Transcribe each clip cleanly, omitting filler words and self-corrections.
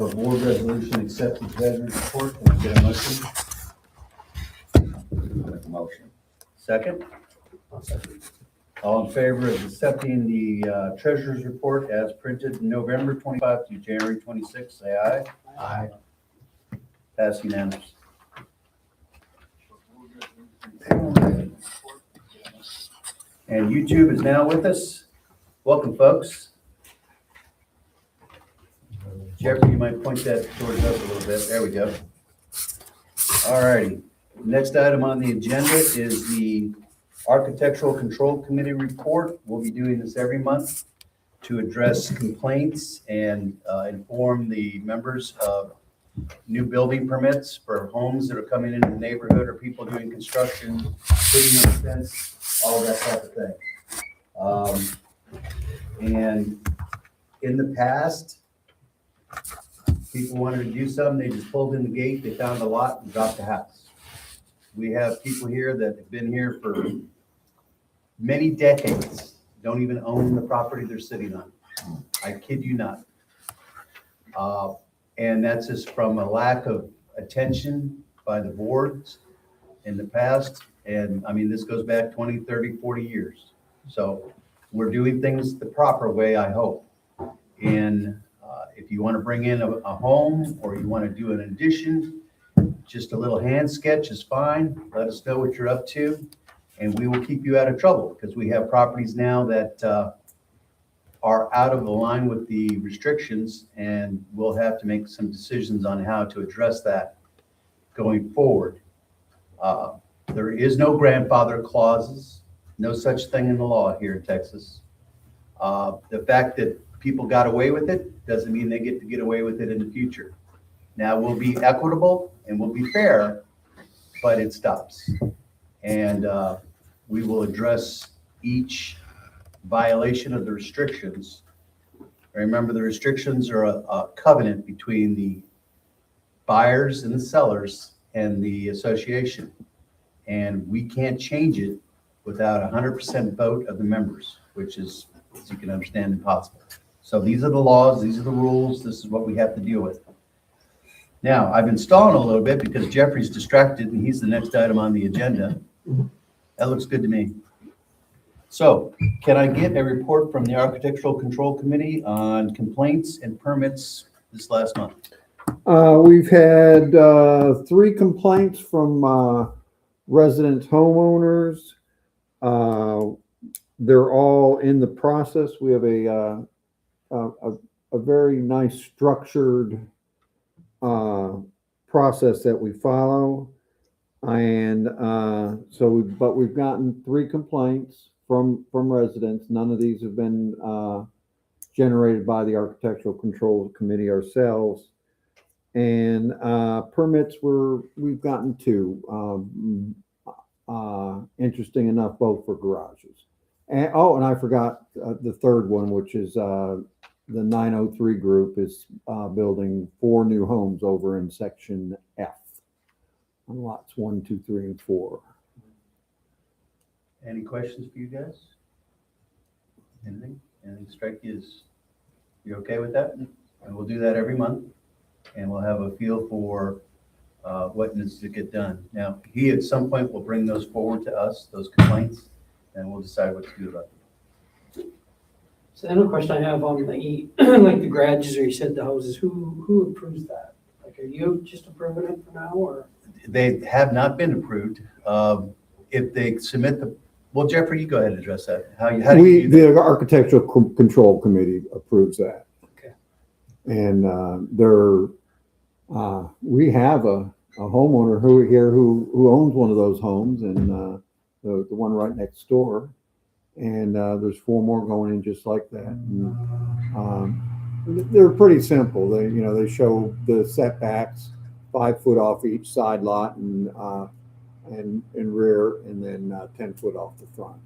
For board resolution, accept the treasurer's report. Can I get a motion? Make a motion. Second? All in favor of accepting the treasurer's report as printed November 25 to January 26, say aye. Aye. Pass unanimous. And YouTube is now with us. Welcome, folks. Jeffrey, you might point that towards us a little bit. There we go. All righty. Next item on the agenda is the Architectural Control Committee report. We'll be doing this every month to address complaints and inform the members of new building permits for homes that are coming into the neighborhood or people doing construction, putting up fence, all that type of thing. And in the past, people wanted to do something, they just pulled in the gate, they found a lot and dropped the house. We have people here that have been here for many decades, don't even own the property they're sitting on. I kid you not. And that's just from a lack of attention by the boards in the past. And I mean, this goes back 20, 30, 40 years. So we're doing things the proper way, I hope. And if you want to bring in a home or you want to do an addition, just a little hand sketch is fine. Let us know what you're up to and we will keep you out of trouble because we have properties now that are out of the line with the restrictions and we'll have to make some decisions on how to address that going forward. There is no grandfather clauses, no such thing in the law here in Texas. The fact that people got away with it doesn't mean they get to get away with it in the future. Now we'll be equitable and we'll be fair, but it stops. And we will address each violation of the restrictions. Remember, the restrictions are a covenant between the buyers and the sellers and the association. And we can't change it without 100% vote of the members, which is, as you can understand, impossible. So these are the laws, these are the rules, this is what we have to deal with. Now, I've been stalling a little bit because Jeffrey's distracted and he's the next item on the agenda. That looks good to me. So can I get a report from the Architectural Control Committee on complaints and permits this last month? We've had 3 complaints from resident homeowners. They're all in the process. We have a very nice structured process that we follow. And but we've gotten 3 complaints from residents. None of these have been generated by the Architectural Control Committee ourselves. And permits we've gotten 2. Interesting enough, both for garages. And I forgot the third one, which is the 903 group is building 4 new homes over in section F on lots 1, 2, 3, and 4. Any questions for you guys? Anything strike you as you're okay with that? And we'll do that every month and we'll have a feel for what needs to get done. Now, he at some point will bring those forward to us, those complaints, and we'll decide what to do about them. So the other question I have on the like the garages or you said the houses, who approves that? Like, are you just approving it for now, or? They have not been approved. If they submit well, Jeffrey, you go ahead and address that. How do you do that? The Architectural Control Committee approves that. Okay. And we have a homeowner who owns one of those homes, and the one right next door. And there's 4 more going in just like that. And, they're pretty simple. They show the setbacks 5 foot off each side lot and rear, and then 10 foot off the front.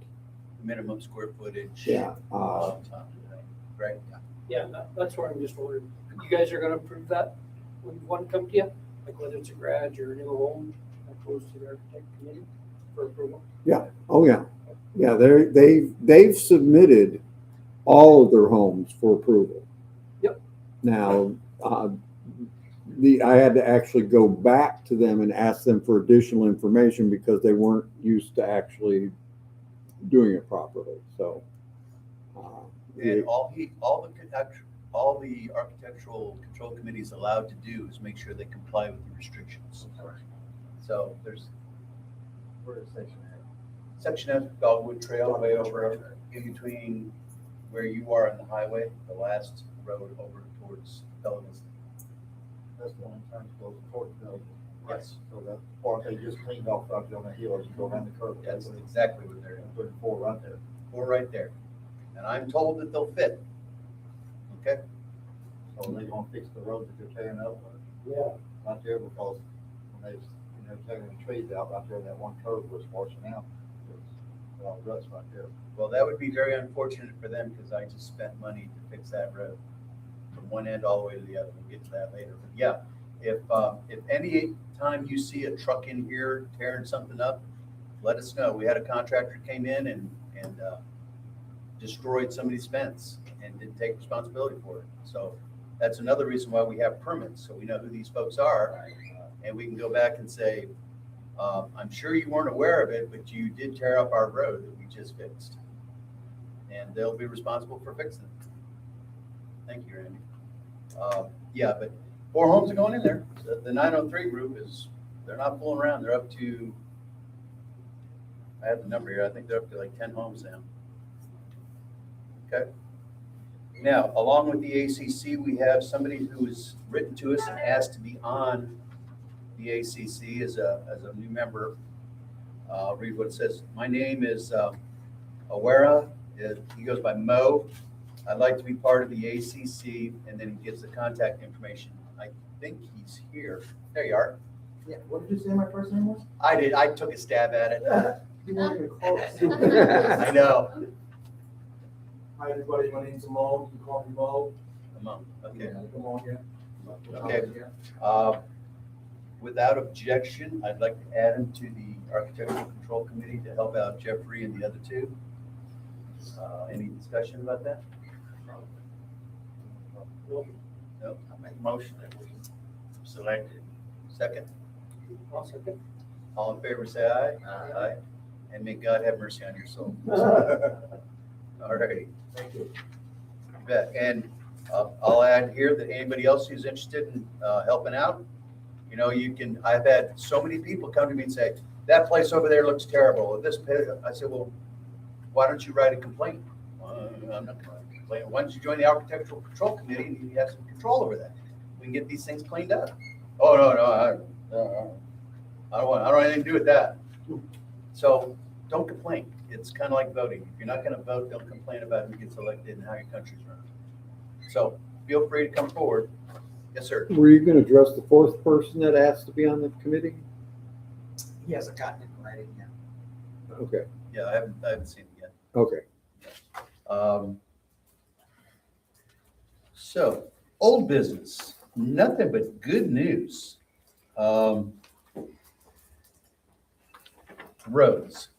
Minimum square footage. Yeah. Right. Yeah, that's where I'm just wondering. You guys are going to approve that when one comes to you, like whether it's a garage or a new home, that goes to the architect committee for approval. Yeah. Oh yeah. Yeah. They've submitted all of their homes for approval. Yep. Now, I had to actually go back to them and ask them for additional information because they weren't used to actually doing it properly, so. And all the architectural control committee is allowed to do is make sure they comply with the restrictions. So there's Where is section at? section F, Dogwood Trail, way over in between where you are on the highway, the last road over towards Pelican's. That's the one turn close toward the building. Yes, So that part they just cleaned off out there on the hill as you go around the curve. that's exactly what they're, Put four right there. four right there. And I'm told that they'll fit. Okay, So they gonna fix the road that they're tearing up Yeah. right there because when they, taking the trees out right there, that one curve was washing out. There's ruts right there. well, that would be very unfortunate for them because I just spent money to fix that road from one end all the way to the other. We'll get to that later. But yeah, if any time you see a truck in here tearing something up, let us know. We had a contractor came in and destroyed somebody's fence and didn't take responsibility for it. So that's another reason why we have permits, so we know who these folks are. And we can go back and say, I'm sure you weren't aware of it, but you did tear up our road that we just fixed. And they'll be responsible for fixing it. Thank you, Randy. Yeah, but 4 homes are going in there. The 903 group they're not fooling around. They're up to, I have the number here, I think they're up to like 10 homes now. Okay. Now, along with the ACC, we have somebody who has written to us and asked to be on the ACC as a new member. I'll read what it says. My name is Awera. He goes by Mo. I'd like to be part of the ACC, and then he gives the contact information. I think he's here. There you are. Yeah, what did you say my first name was? I did. I took a stab at it. You weren't even close. I know. Hi, everybody, my name's Mo, you can call me Mo. Mo. Okay. Come on, yeah. Okay. Without objection, I'd like to add him to the Architectural Control Committee to help out Jeffrey and the other two. Any discussion about that? No? I make a motion that we select it. Second? I'll second. All in favor, say aye. Aye. And may God have mercy on your soul. All righty. Thank you. You bet. And I'll add here that anybody else who's interested in helping out, I've had so many people come to me and say, that place over there looks terrible. This, I said, well, why don't you write a complaint? I'm not going to write a complaint. Why don't you join the Architectural Control Committee and you have some control over that? We can get these things cleaned up. Oh, no, I don't want anything to do with that. So don't complain. It's kind of like voting. If you're not going to vote, don't complain about who gets elected and how your country's run. So feel free to come forward. Yes, sir. Were you gonna address the fourth person that asked to be on the committee? He hasn't gotten it ready yet. Okay, Yeah, I haven't seen it yet. okay. So old business, nothing but good news. Roads.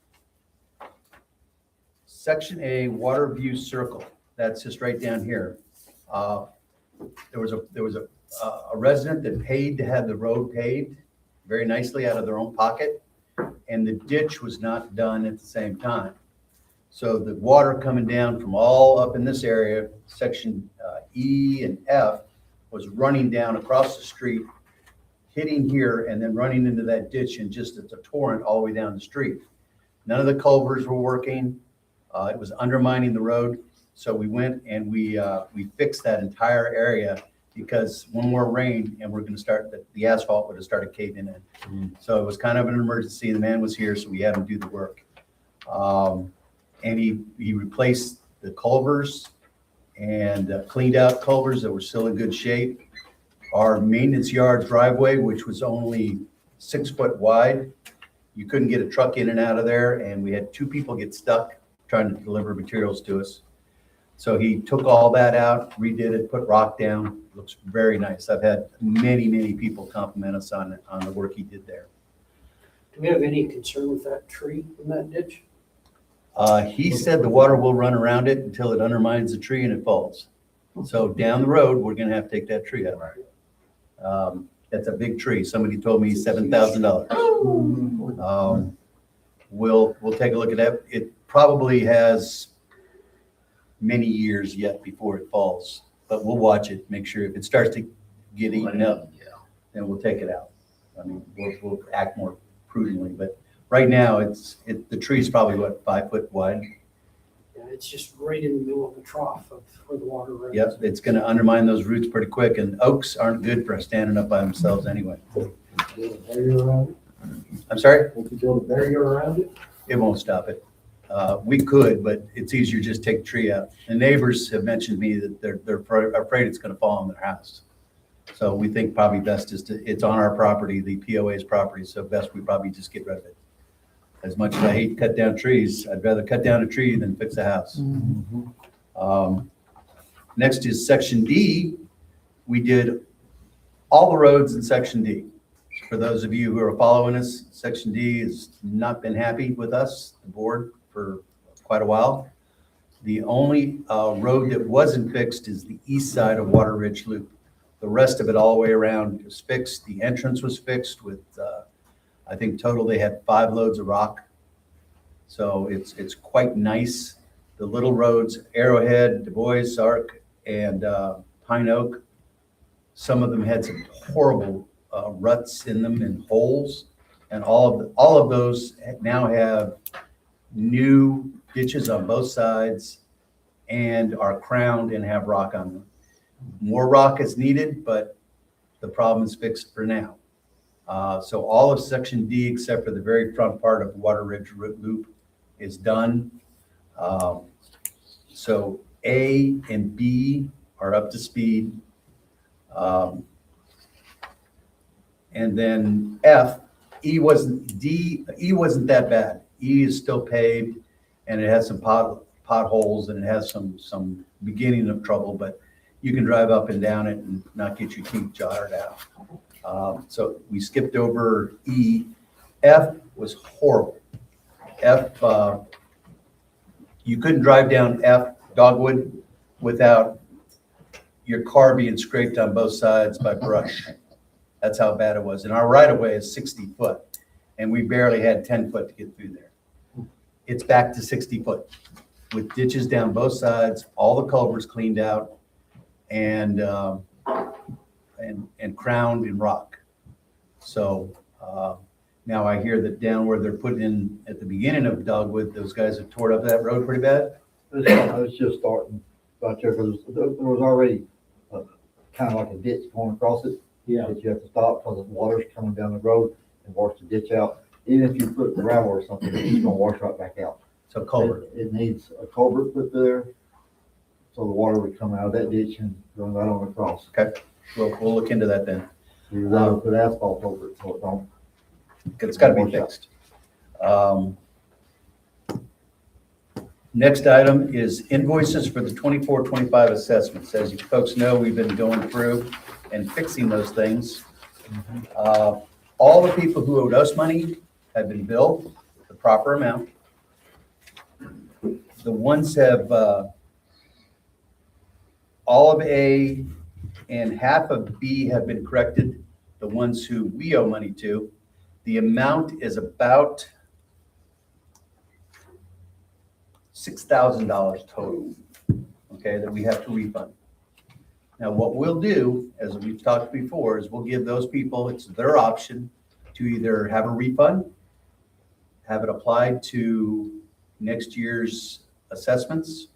Section A, Waterview Circle. That's just right down here. There was a resident that paid to have the road paved very nicely out of their own pocket, and the ditch was not done at the same time. So the water coming down from all up in this area, section E and F, was running down across the street, hitting here, and then running into that ditch, and just it's a torrent all the way down the street. None of the culverts were working. It was undermining the road. So we went and we fixed that entire area, because one more rain and we're going to start, the asphalt would have started caving in. So it was kind of an emergency. The man was here, so we had him do the work. And he replaced the culverts and cleaned out culverts that were still in good shape. Our maintenance yard driveway, which was only 6 foot wide, you couldn't get a truck in and out of there, and we had 2 people get stuck trying to deliver materials to us. So he took all that out, redid it, put rock down. Looks very nice. I've had many people compliment us on the work he did there. Do we have any concern with that tree in that ditch? He said the water will run around it until it undermines the tree and it falls. So down the road, we're gonna have to take that tree out. That's a big tree. Somebody told me $7,000. We'll take a look at that. It probably has many years yet before it falls, but we'll watch it, make sure if it starts to get eaten up, Yeah. then we'll take it out. I mean, we'll act more prudently, but right now the tree's probably what, 5 foot wide? Yeah, it's just right in the middle of the trough of where the water runs. Yep, it's gonna undermine those roots pretty quick, and oaks aren't good for standing up by themselves anyway. Build a barrier around it? I'm sorry? Won't you build a barrier around it? It won't stop it. We could, but it's easier just take the tree out. The neighbors have mentioned to me that they're afraid it's gonna fall on their house. So we think probably best is it's on our property, the POA's property, so best we probably just get rid of it. As much as I hate to cut down trees, I'd rather cut down a tree than fix a house. Next is section D. We did all the roads in section D. For those of you who are following us, section D has not been happy with us, the board, for quite a while. The only road that wasn't fixed is the east side of Water Ridge Loop. The rest of it all the way around is fixed. The entrance was fixed with, I think total they had 5 loads of rock. So it's quite nice. The little roads, Arrowhead, Du Bois, Arc, and Pine Oak, some of them had some horrible ruts in them and holes. And all of those now have new ditches on both sides and are crowned and have rock on them. More rock is needed, but the problem is fixed for now. So all of section D, except for the very front part of Water Ridge Loop, is done. So A and B are up to speed. And then F, E wasn't that bad. E is still paved and it has some potholes and it has some beginning of trouble, but you can drive up and down it and not get your teeth jarred out. So we skipped over E. F was horrible. F, you couldn't drive down F, Dogwood, without your car being scraped on both sides by brush. That's how bad it was. And our right of way is 60 foot and we barely had 10 foot to get through there. It's back to 60 foot with ditches down both sides, all the culverts cleaned out and crowned in rock. So now I hear that down where they're putting in at the beginning of Dogwood, those guys have tore up that road pretty bad. It's just starting right there, because there was already kind of like a ditch going across it. Yeah. That you have to stop because the water's coming down the road and wash the ditch out. Even if you put gravel or something, it's gonna wash right back out. So culvert. It needs a culvert put there, so the water would come out of that ditch and run right on across. Okay, we'll look into that then. You rather put asphalt over it, so it don't. It's got to be fixed. Next item is invoices for the 24-25 assessments. As you folks know, we've been going through and fixing those things. All the people who owed us money have been billed the proper amount. The ones have, all of A and half of B have been corrected. The ones who we owe money to, the amount is about $6,000 total, okay, that we have to refund. Now, what we'll do, as we've talked before, is we'll give those people, it's their option to either have a refund, have it applied to next year's assessments,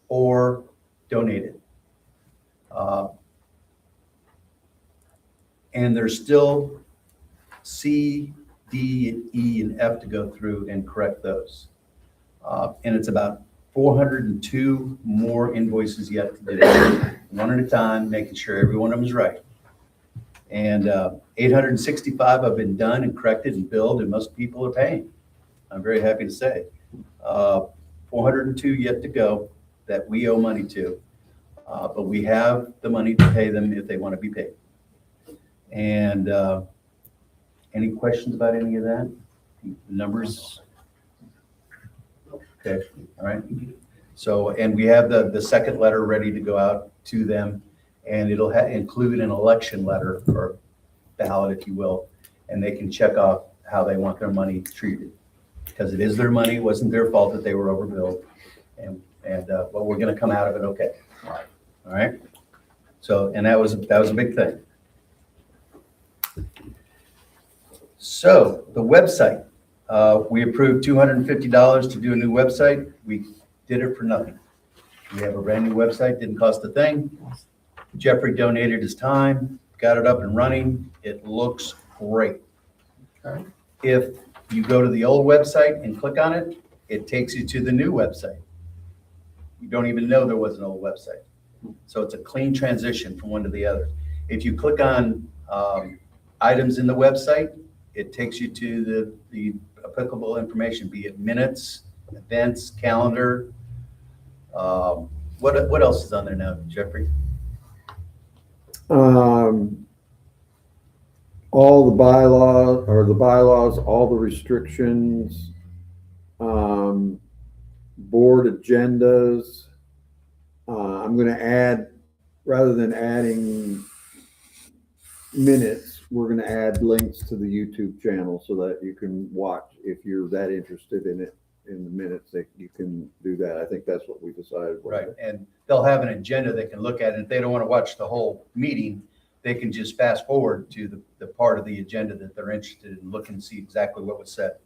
or donate it. And there's still C, D, E, and F to go through and correct those. And it's about 402 more invoices yet to do, one at a time, making sure every one of them is right. And 865 have been done and corrected and billed, and most people are paying. I'm very happy to say. 402 yet to go that we owe money to, but we have the money to pay them if they want to be paid. And any questions about any of that? Numbers? Okay, all right. So, and we have the second letter ready to go out to them. and it'll include an election letter or ballot, if you will, and they can check off how they want their money treated. Because it is their money, it wasn't their fault that they were overbilled, but we're gonna come out of it okay. All right? So, and that was a big thing. So, the website, we approved $250 to do a new website. We did it for nothing. We have a brand new website, didn't cost a thing. Jeffrey donated his time, got it up and running. It looks great. Okay. If you go to the old website and click on it, it takes you to the new website. You don't even know there was an old website. So it's a clean transition from one to the other. If you click on items in the website, it takes you to the applicable information, be it minutes, events, calendar. What else is on there now, Jeffrey? All the bylaws, all the restrictions, board agendas. I'm gonna add, rather than adding minutes, we're gonna add links to the YouTube channel so that you can watch, if you're that interested in it, in the minutes, that you can do that. I think that's what we decided. Right, and they'll have an agenda they can look at, and if they don't want to watch the whole meeting, they can just fast forward to the part of the agenda that they're interested in, look and see exactly what was said.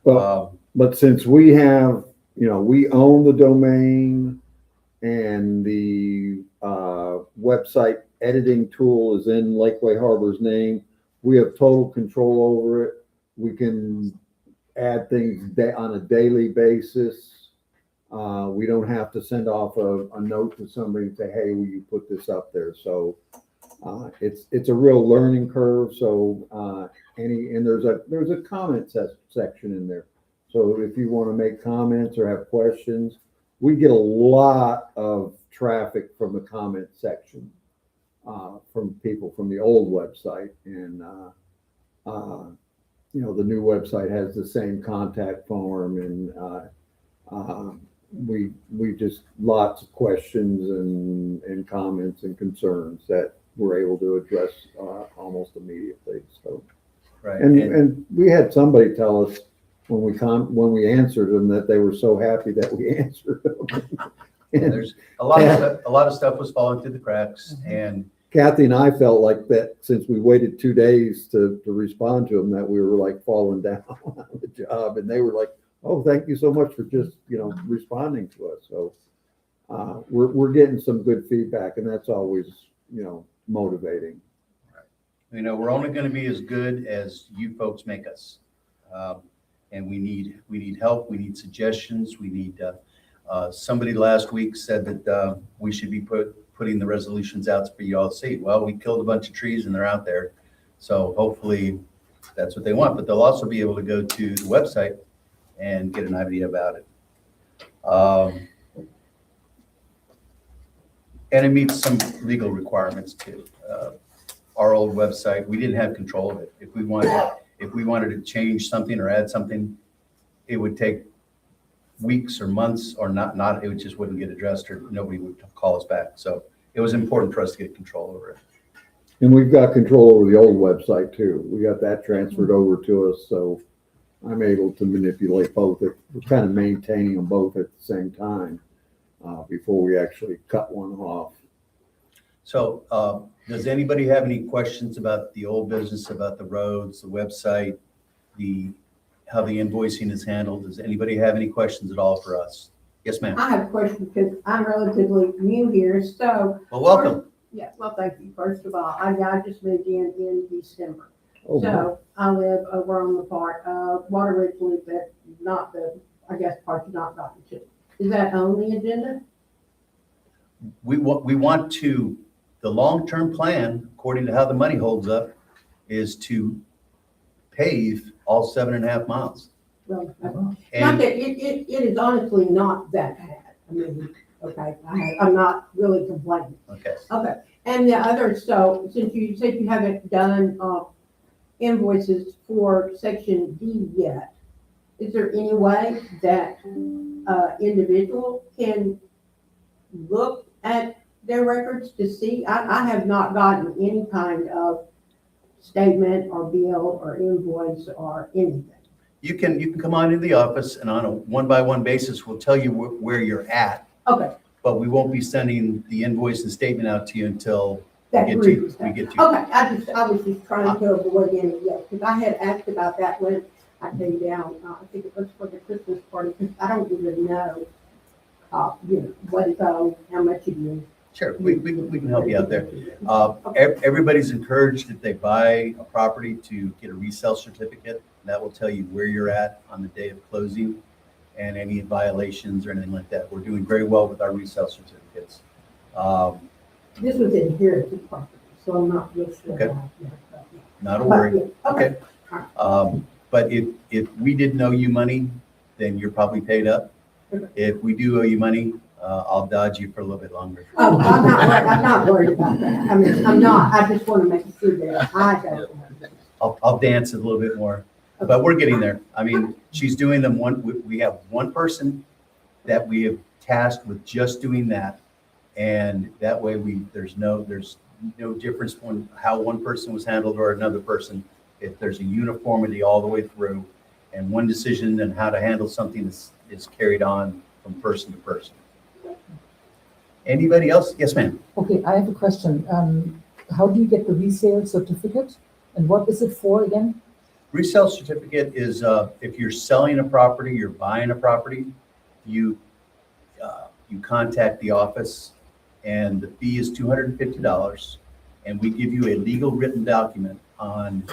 But since we have, we own the domain and the website editing tool is in Lakeway Harbor's name, we have total control over it. We can add things on a daily basis. We don't have to send off a note to somebody and say, hey, will you put this up there? So it's a real learning curve. So there's a comment section in there. So if you want to make comments or have questions, we get a lot of traffic from the comment section from people from the old website, and the new website has the same contact form, and we just lots of questions and comments and concerns that we're able to address almost immediately. So, Right. and we had somebody tell us when we answered them that they were so happy that we answered them. And there's a lot of stuff was falling through the cracks, and Kathy and I felt like that since we waited 2 days to respond to them, that we were like falling down on the job, and they were like, oh, thank you so much for just, responding to us. So we're getting some good feedback, and that's always, motivating. we're only going to be as good as you folks make us. And we need help. We need suggestions. We need, somebody last week said that we should be putting the resolutions out for you all to see. Well, we killed a bunch of trees and they're out there. So hopefully that's what they want, but they'll also be able to go to the website and get an idea about it. And it meets some legal requirements too. Our old website, we didn't have control of it. If we wanted to change something or add something, it would take weeks or months or not, it just wouldn't get addressed, or nobody would call us back. So it was important for us to get control over it. And we've got control over the old website too. We got that transferred over to us, so I'm able to manipulate both. We're kind of maintaining them both at the same time before we actually cut one off. So does anybody have any questions about the old business, about the roads, the website, how the invoicing is handled? Does anybody have any questions at all for us? Yes, ma'am. I have a question because I'm relatively new here, so. Well, welcome. Yeah, well, thank you. First of all, I just moved in December. Oh, So I live over on the part of Water Ridge Loop, that not part you're not gotten to. Is that on the agenda? We want to, the long-term plan, according to how the money holds up, is to pave all 7.5 miles. Well, not And that, it is honestly not that bad. I mean, okay, I'm not really complaining. okay, Okay, and the other, so since you said you haven't done invoices for section D yet, is there any way that individual can look at their records to see? I have not gotten any kind of statement or bill or invoice or anything. You can come on into the office and on a one-by-one basis, we'll tell you where you're at, Okay, but we won't be sending the invoice and statement out to you until that we get agrees. to, we get to. Okay, I was just trying to avoid any, yes, because I had asked about that when I came down, I think it was for the Christmas party, because I don't even know, what is owed, how much it is. Sure, we can help you out there. Everybody's encouraged if they buy a property to get a resale certificate. That will tell you where you're at on the day of closing and any violations or anything like that. We're doing very well with our resale certificates. This was inherited property, so I'm not real sure. Okay. about that, but, yeah. Not a But, worry. yeah, okay. But if we didn't owe you money, then you're probably paid up. Okay. If we do owe you money, I'll dodge you for a little bit longer. Oh, I'm not worried about that. I mean, I'm not, I just want to make sure that I don't. I'll dance a little bit more, but we're getting there. I mean, she's doing them we have one person that we have tasked with just doing that. And that way there's no difference on how one person was handled or another person. If there's a uniformity all the way through and one decision and how to handle something is carried on from person to person. Anybody else? Yes, ma'am. Okay, I have a question. How do you get the resale certificate? And what is it for again? Resale certificate is if you're selling a property, you're buying a property, you contact the office and the fee is $250. And we give you a legal written document on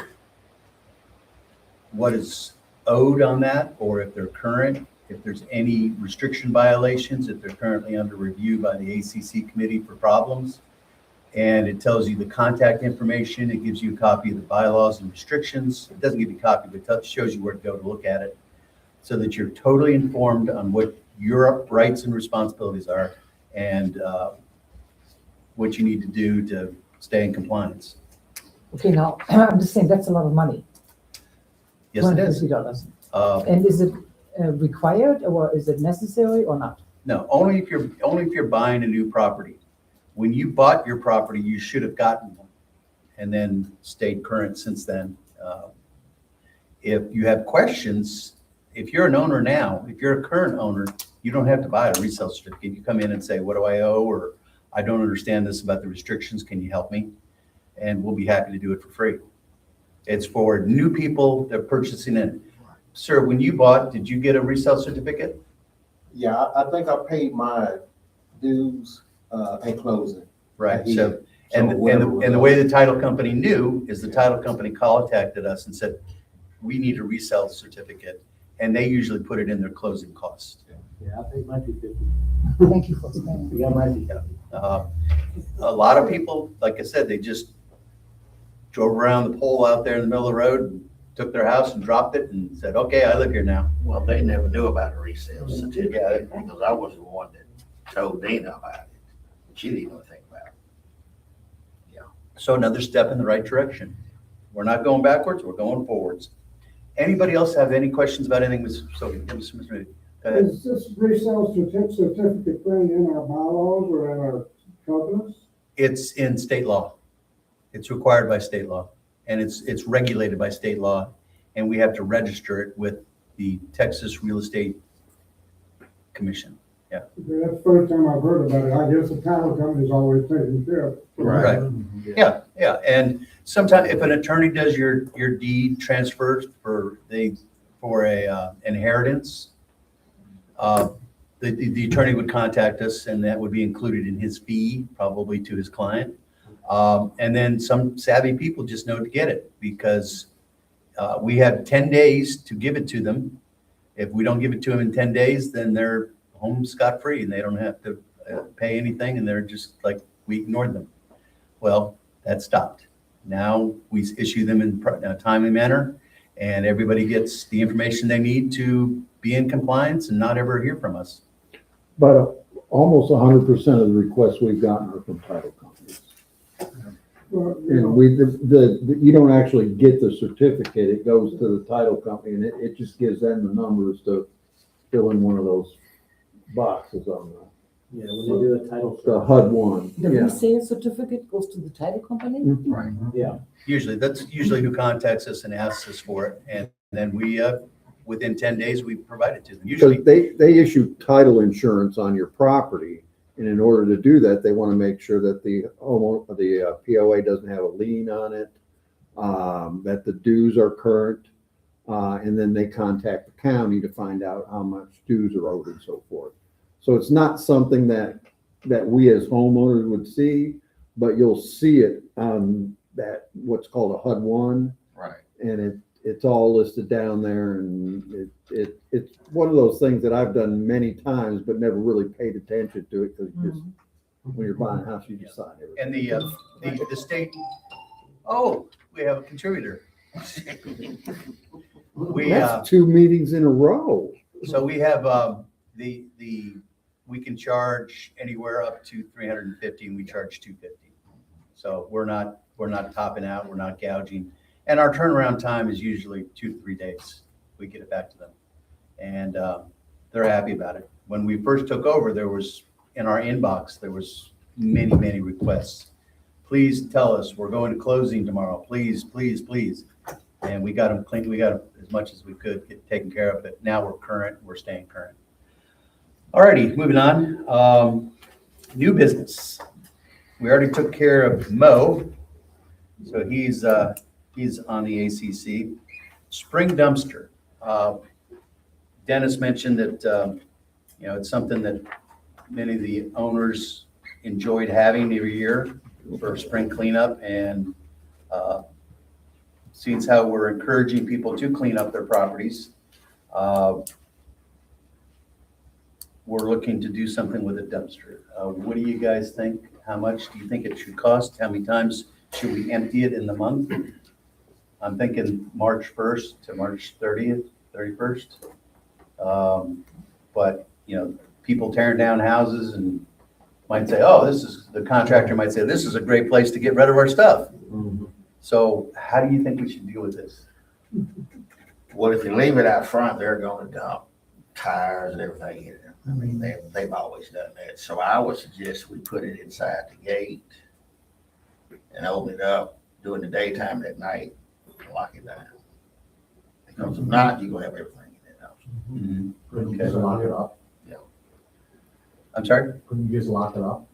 what is owed on that, or if they're current, if there's any restriction violations, if they're currently under review by the ACC committee for problems. And it tells you the contact information. It gives you a copy of the bylaws and restrictions. It doesn't give you a copy, but it shows you where to go to look at it so that you're totally informed on what your rights and responsibilities are and what you need to do to stay in compliance. Okay, now, I'm just saying that's a lot of money. Yes, it is. $250. Uh, And is it required or is it necessary or not? No, only if you're buying a new property. When you bought your property, you should have gotten one and then stayed current since then. If you have questions, if you're an owner now, if you're a current owner, you don't have to buy a resale certificate. You come in and say, what do I owe? Or I don't understand this about the restrictions. Can you help me? And we'll be happy to do it for free. It's for new people that are purchasing it. Sir, when you bought, did you get a resale certificate? Yeah, I think I paid my dues at closing. Right, Yeah. so, and whatever the way the title company knew is the title company contacted us and said, we need a resale certificate, and they usually put it in their closing costs. Yeah, I paid my $250. Thank you for explaining. Yeah, my $250. A lot of people, like I said, they just drove around the pole out there in the middle of the road, and took their house and dropped it and said, okay, I live here now. Well, they never knew about a resale certificate because I was the one that told Dana about it. She didn't even think about it. So another step in the right direction. We're not going backwards, we're going forwards. Anybody else have any questions about anything, Ms. Sophie? Ms. Smith, go ahead. Is this resale certificate thing in our bylaws or in our covenants? It's in state law. It's required by state law, and it's regulated by state law, and we have to register it with the Texas Real Estate Commission. That's the first time I've heard about it. I guess the title company's always taking care of it. Right. Yeah, and sometimes if an attorney does your deed transfers for a inheritance, the attorney would contact us, and that would be included in his fee, probably to his client. And then some savvy people just know to get it because we have 10 days to give it to them. If we don't give it to them in 10 days, then they're home scot-free and they don't have to pay anything, and they're just like, we ignored them. Well, that stopped. Now we issue them in a timely manner, and everybody gets the information they need to be in compliance and not ever hear from us. But almost 100% of the requests we've gotten are from title companies. Well, And you don't actually get the certificate, it goes to the title company and it just gives them the numbers to fill in one of those boxes on Yeah, when they do a title. the HUD one. The Yeah. resale certificate goes to the title company? Right. Yeah. Usually, that's usually who contacts us and asks us for it. And then we, within 10 days, we provide it to them. Usually, Because they issue title insurance on your property. And in order to do that, they want to make sure that the POA doesn't have a lien on it, that the dues are current. And then they contact the county to find out how much dues are owed and so forth. So it's not something that we as homeowners would see, but you'll see it on that, what's called a HUD one. Right. And it's all listed down there, and it's one of those things that I've done many times, but never really paid attention to it, because you just, when you're buying a house, you just sign everything. and the state, oh, we have a contributor. We, That's 2 meetings in a row. so we have, we can charge anywhere up to 350, and we charge 250. So we're not topping out, we're not gouging. And our turnaround time is usually 2 to 3 days. We get it back to them. And they're happy about it. When we first took over, there was, in our inbox, there was many requests. Please tell us, we're going to closing tomorrow. Please, please, please. And we got them clean. We got them as much as we could get taken care of, but now we're current, we're staying current. Alrighty, moving on. New business. We already took care of Mo. So he's on the ACC. Spring dumpster. Dennis mentioned that, it's something that many of the owners enjoyed having every year for spring cleanup, and seeing how we're encouraging people to clean up their properties. We're looking to do something with a dumpster. What do you guys think? How much do you think it should cost? How many times should we empty it in the month? I'm thinking March 1st to March 30th, 31st. But, people tearing down houses and might say, oh, the contractor might say, this is a great place to get rid of our stuff. So how do you think we should deal with this? Well, if you leave it out front, they're gonna dump tires and everything in there. I mean, they've always done that. So I would suggest we put it inside the gate and open it up during the daytime and at night, and lock it down. Because if not, you're gonna have everything in that house. Couldn't you Okay. just lock it up? I'm sorry? Couldn't you just lock it up?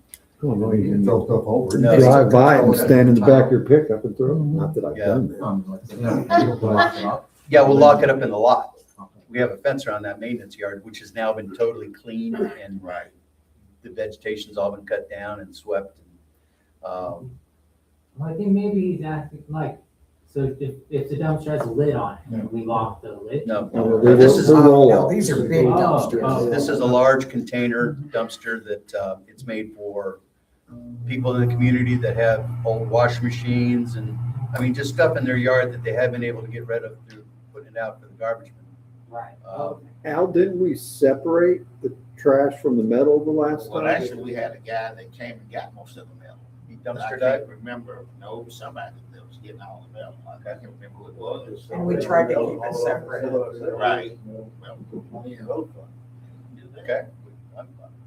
Oh, no, You you can can throw stuff over. No. drive by it and stand in the back of your pickup and throw it. Not that I've Yeah. done that. You can lock it up. Yeah, we'll lock it up in the lot. Okay. We have a fence around that maintenance yard, which has now been totally cleaned, and Right. the vegetation's all been cut down and swept. Well, I think maybe he's asking, like, so if the dumpster has a lid on it, we lock the lid? No, No, this is, they're roll-offs. These are big Oh, dumpsters. oh. this is a large container dumpster that it's made for people in the community that have old washing machines and, just stuff in their yard that they haven't been able to get rid of through putting it out for the garbage man. Right. Al, didn't we separate the trash from the metal the last Well, time? actually, we had a guy that came and got most of the metal. He I dumpster can't dive? remember, somebody that was getting all the metal. I can't remember who it was. And we tried to keep it separate. Right. Okay.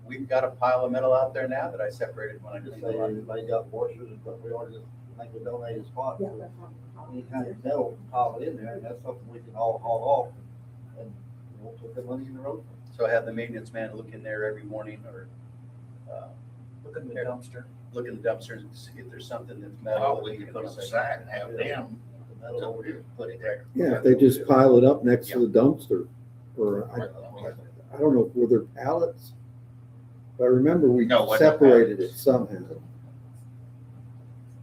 We've got a pile of metal out there now that I separated when I Just cleaned say the lot. everybody got washers, but we ought to just make a donated spot. Yeah, that's right. Any kind of metal, pile it in there, and that's something we can all haul off, and we'll put the money in the road. So I have the maintenance man look in there every morning or Look in the dumpster. look in the dumpsters and see if there's something that's metal. Oh, that we we could can put it on the recycle. side and have them The metal over here. put it there. Yeah, if they just pile it up next to the dumpster, or I don't know, were there pallets? But I remember we No, it wasn't separated it pallets. somehow.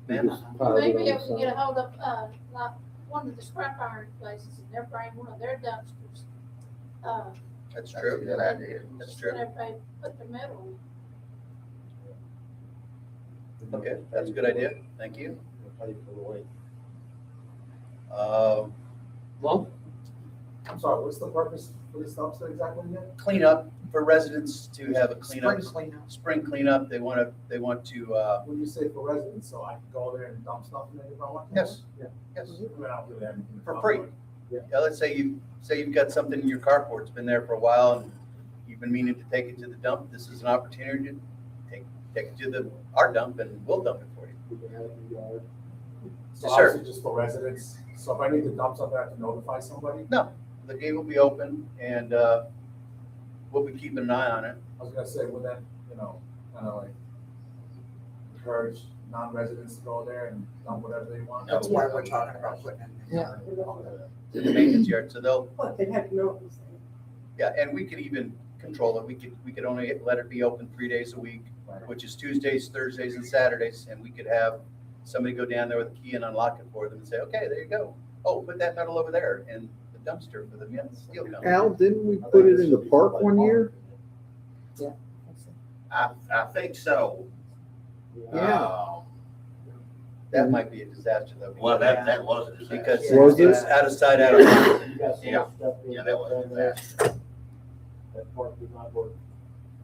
We Ma'am? just piled it Maybe on if the we get side. a hold of, like, one of the scrap iron places and they're bringing one of their dumpsters. That's That's a true. good idea. That's true. Whenever they put the metal in. Okay, that's a good idea. Thank you. We'll pay for the weight. Well, I'm sorry, what's the purpose for this dumpster exactly again? Cleanup for residents to have a cleanup, cleanup. spring cleanup. They want to, When you say for residents, so I can go there and dump stuff in there if I want? to? Yes. Yeah. yes, I don't really have anything to for talk free. about. Yeah, let's say you've got something in your carport, it's been there for a while, and you've been meaning to take it to the dump, this is an opportunity to take it to our dump and we'll dump it for you. We can have it in the yard. So Yes, sir. obviously just for residents, so if I need to dump something, I have to notify somebody. No, the gate will be open and, we'll be keeping an eye on it. I was gonna say, would that, kind of like encourage non-residents to go there and dump whatever they want? That's why we're talking about putting it in. Yeah. In the maintenance yard, so they'll, What, they'd have to know what was there. yeah, and we could even control it. We could only let it be open 3 days a week, Right. which is Tuesdays, Thursdays, and Saturdays, and we could have somebody go down there with a key and unlock it for them and say, okay, there you go. Oh, put that metal over there and the dumpster for them, yeah, steel company. Al, didn't we put it in the park one year? I think so. Yeah. That might be a disaster though. Well, that was a disaster. Because Was it? it's out of sight, out of mind. Yeah, yeah, that was a disaster. That part did not work.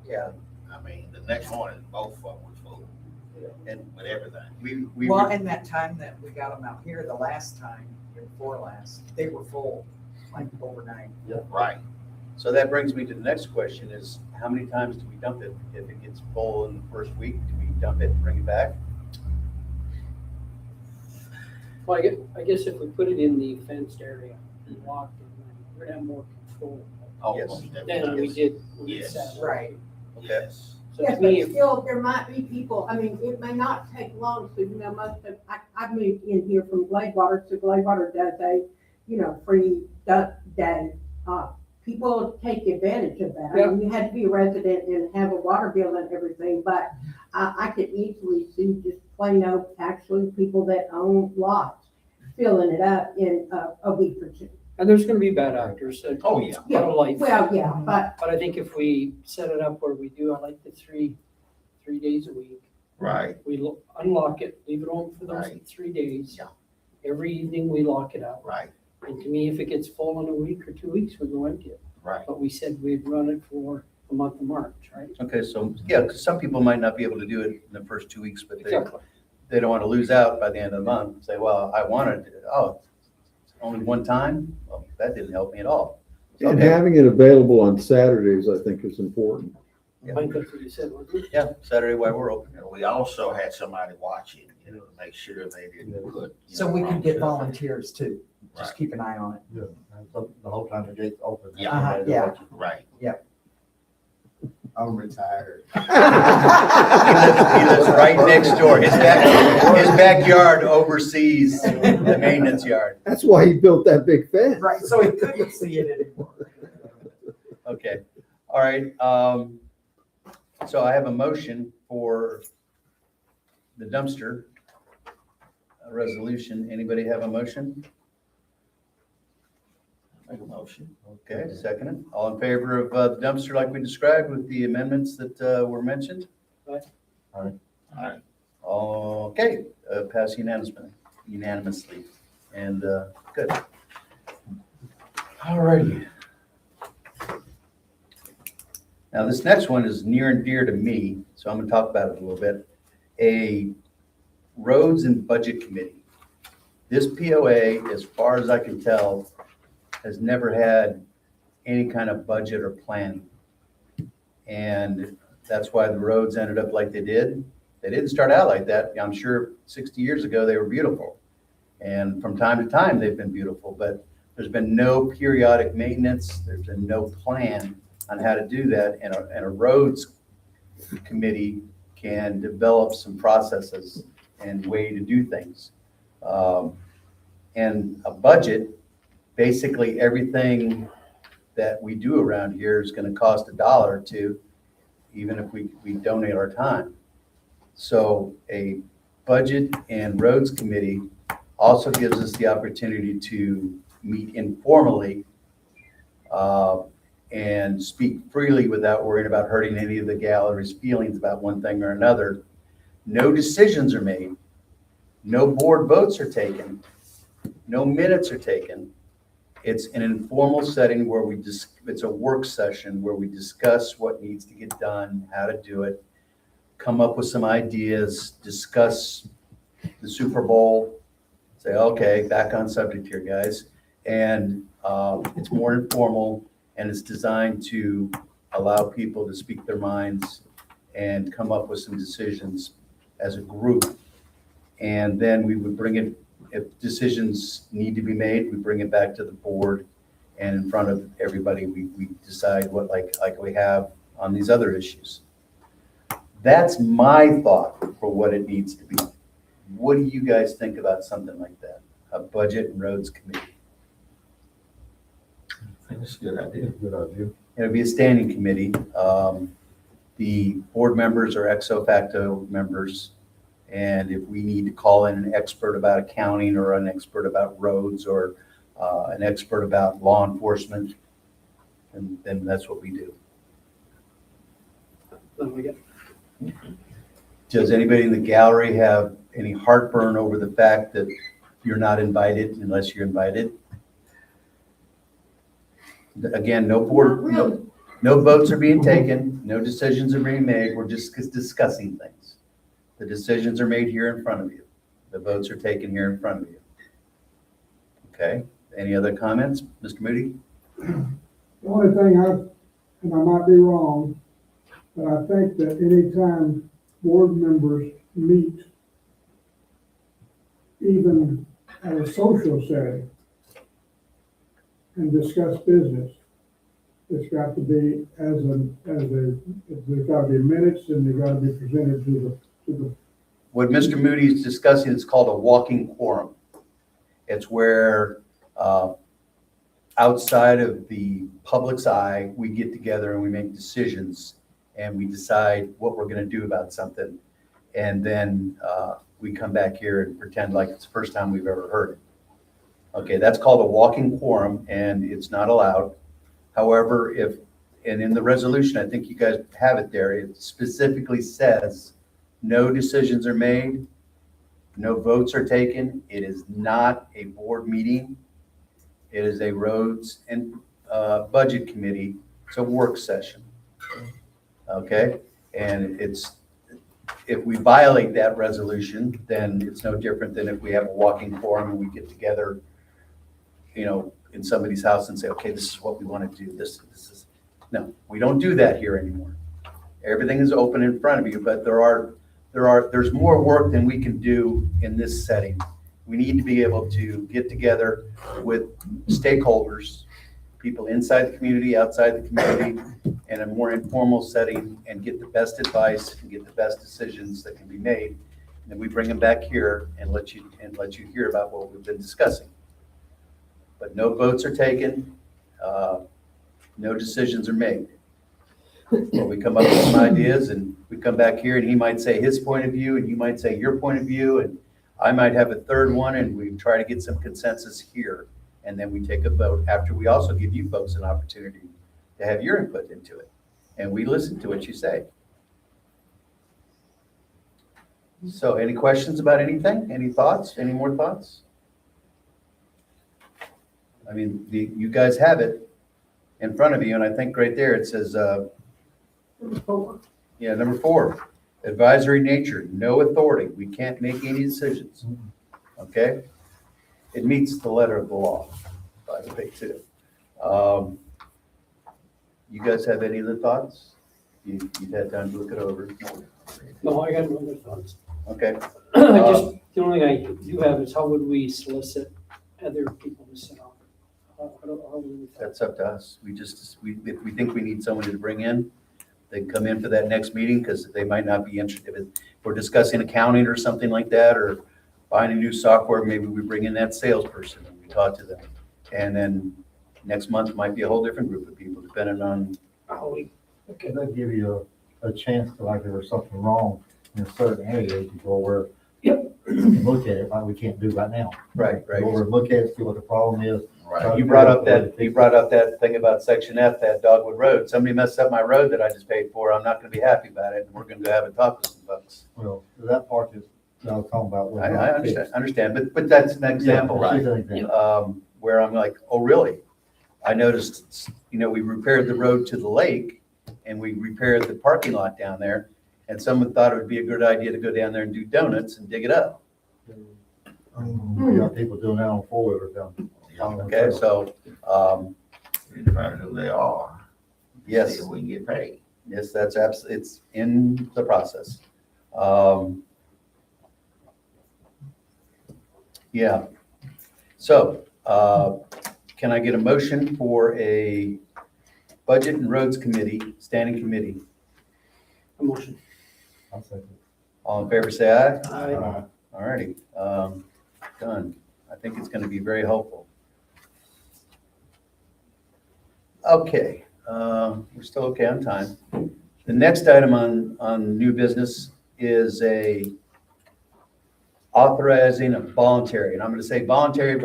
Yeah, I mean, the next morning, both of them were full and with everything. we Well, and that time that we got them out here, the last time, or before last, they were full, like overnight. Right. so that brings me to the next question is, how many times do we dump it? If it gets full in the first week, do we dump it and bring it back? Well, I guess if we put it in the fenced area and locked it, we're gonna have more control Oh, Yes. most than definitely. we did when it Yes. sat. Right. Yes. So Yes, to but me, if still, there might be people, I mean, it may not take long, so, most of, I moved in here from Gladewater, so Gladewater does a, free duck day. People take advantage of that. I mean, you had to be a resident and have a water bill and everything, but I could easily see just plain old, actually, people that own lots filling it up in a week or two. and there's gonna be bad actors that Oh, yeah. don't like. Well, yeah, but But I think if we set it up where we do, I like the three days a week. Right. We unlock it, leave it on for those Right. 3 days. Yeah. Every evening we lock it up. Right. And to me, if it gets full in a week or 2 weeks, we go empty it. Right. But we said we'd run it for the month of March, right? Okay, so, yeah, because some people might not be able to do it in the first 2 weeks, but Exactly. they don't want to lose out by the end of the month. Say, well, I wanted it, oh, it's only one time? Well, that didn't help me at all. And Okay. having it available on Saturdays, I think, is important. I think that's what you said, wasn't it? Yeah, Saturday while we're open. And we also had somebody watching, to make sure they didn't put. So we can get wrong volunteers too. Just Right. keep an eye on it. Yeah, and so the whole time the gate's open. Yeah. Yeah. stuff. Right. I'm retired. He lives right next door. His backyard oversees the maintenance yard. That's why he built that big fence. Right, so we couldn't see it anymore. Okay, all right. So I have a motion for the dumpster resolution. Anybody have a motion? Make a motion. Okay, second it. All in favor of the dumpster like we described with the amendments that were mentioned? All right. Okay, pass unanimously, and good. All righty. Now, this next one is near and dear to me, so I'm gonna talk about it a little bit. A Roads and Budget Committee. This POA, as far as I can tell, has never had any kind of budget or plan. And that's why the roads ended up like they did. They didn't start out like that. I'm sure 60 years ago, they were beautiful. And from time to time, they've been beautiful, but there's been no periodic maintenance. There's been no plan on how to do that. And a roads committee can develop some processes and way to do things. And a budget, basically everything that we do around here is going to cost $1 or $2, even if we donate our time. So a budget and roads committee also gives us the opportunity to meet informally and speak freely without worrying about hurting any of the gallery's feelings about one thing or another. No decisions are made. No board votes are taken. No minutes are taken. It's an informal setting where it's a work session where we discuss what needs to get done, how to do it, come up with some ideas, discuss the Super Bowl, say, okay, back on subject here, guys. And it's more informal and it's designed to allow people to speak their minds and come up with some decisions as a group. And then we would bring it, if decisions need to be made, we bring it back to the board, and in front of everybody, we decide what, like we have on these other issues. That's my thought for what it needs to be. What do you guys think about something like that? A budget and roads committee? I think it's a good idea. Good idea. It'll be a standing committee. The board members are ex officio members. And if we need to call in an expert about accounting or an expert about roads or an expert about law enforcement, then that's what we do. Then we get, Does anybody in the gallery have any heartburn over the fact that you're not invited unless you're invited? Again, no board, no votes are being taken, no decisions are being made, we're just discussing things. The decisions are made here in front of you. The votes are taken here in front of you. Okay, any other comments, Mr. Moody? The only thing and I might be wrong, but I think that anytime board members meet, even at a social setting, and discuss business, it's got to be there's got to be minutes and they've got to be presented to the. What Mr. Moody is discussing is called a walking quorum. It's where outside of the public's eye, we get together and we make decisions and we decide what we're going to do about something. And then we come back here and pretend like it's the first time we've ever heard it. Okay, that's called a walking quorum and it's not allowed. However, and in the resolution, I think you guys have it there, it specifically says no decisions are made, no votes are taken. It is not a board meeting. It is a roads and budget committee. It's a work session. Okay, and if we violate that resolution, then it's no different than if we have a walking quorum and we get together, in somebody's house and say, okay, this is what we want to do. This is, no, we don't do that here anymore. Everything is open in front of you, but there's more work than we can do in this setting. We need to be able to get together with stakeholders, people inside the community, outside the community, in a more informal setting and get the best advice and get the best decisions that can be made. And then we bring them back here and let you hear about what we've been discussing. But no votes are taken, no decisions are made. Well, we come up with some ideas and we come back here and he might say his point of view and you might say your point of view and I might have a third one and we try to get some consensus here. And then we take a vote after we also give you folks an opportunity to have your input into it. And we listen to what you say. So any questions about anything? Any thoughts? Any more thoughts? I mean, you guys have it in front of you, and I think right there it says, Number 4. yeah, number 4, advisory nature, no authority. We can't make any decisions. Okay? It meets the letter of the law, by the way, too. You guys have any other thoughts? You've had time to look it over. no, I got no other thoughts. Okay. The only thing I do have is how would we solicit other people to sit on? How would we? That's up to us. If we think we need someone to bring in, they can come in for that next meeting because they might not be interested. If we're discussing accounting or something like that, or buying a new software, maybe we bring in that salesperson and we talk to them. And then next month might be a whole different group of people, depending on. Okay, that give you a chance to, like, if there's something wrong in a certain area, you go over. Yep. And look at it like we can't do right now. Right. Go over and look at it, see what the problem is. Right. You brought up that thing about Section F, that Dogwood Road. Somebody messed up my road that I just paid for. I'm not going to be happy about it. And we're going to have a talk with some folks. Well, that part is, I was talking about. was I not fixed. understand, but that's an example, Yeah, right? she's an example. Where I'm like, oh, really? I noticed, we repaired the road to the lake and we repaired the parking lot down there. And someone thought it would be a good idea to go down there and do donuts and dig it up. We got people doing that on 4-wheelers down. Okay, so, You need to find out who they are. Yes. See if we can get paid. Yes, it's in the process. Yeah. So, can I get a motion for a Budget and Roads Committee, standing committee? A motion. I'll second. All in favor, say aye. Aye. All righty, done. I think it's gonna be very helpful. Okay, we're still okay on time. The next item on new business is authorizing a voluntary, and I'm gonna say voluntary.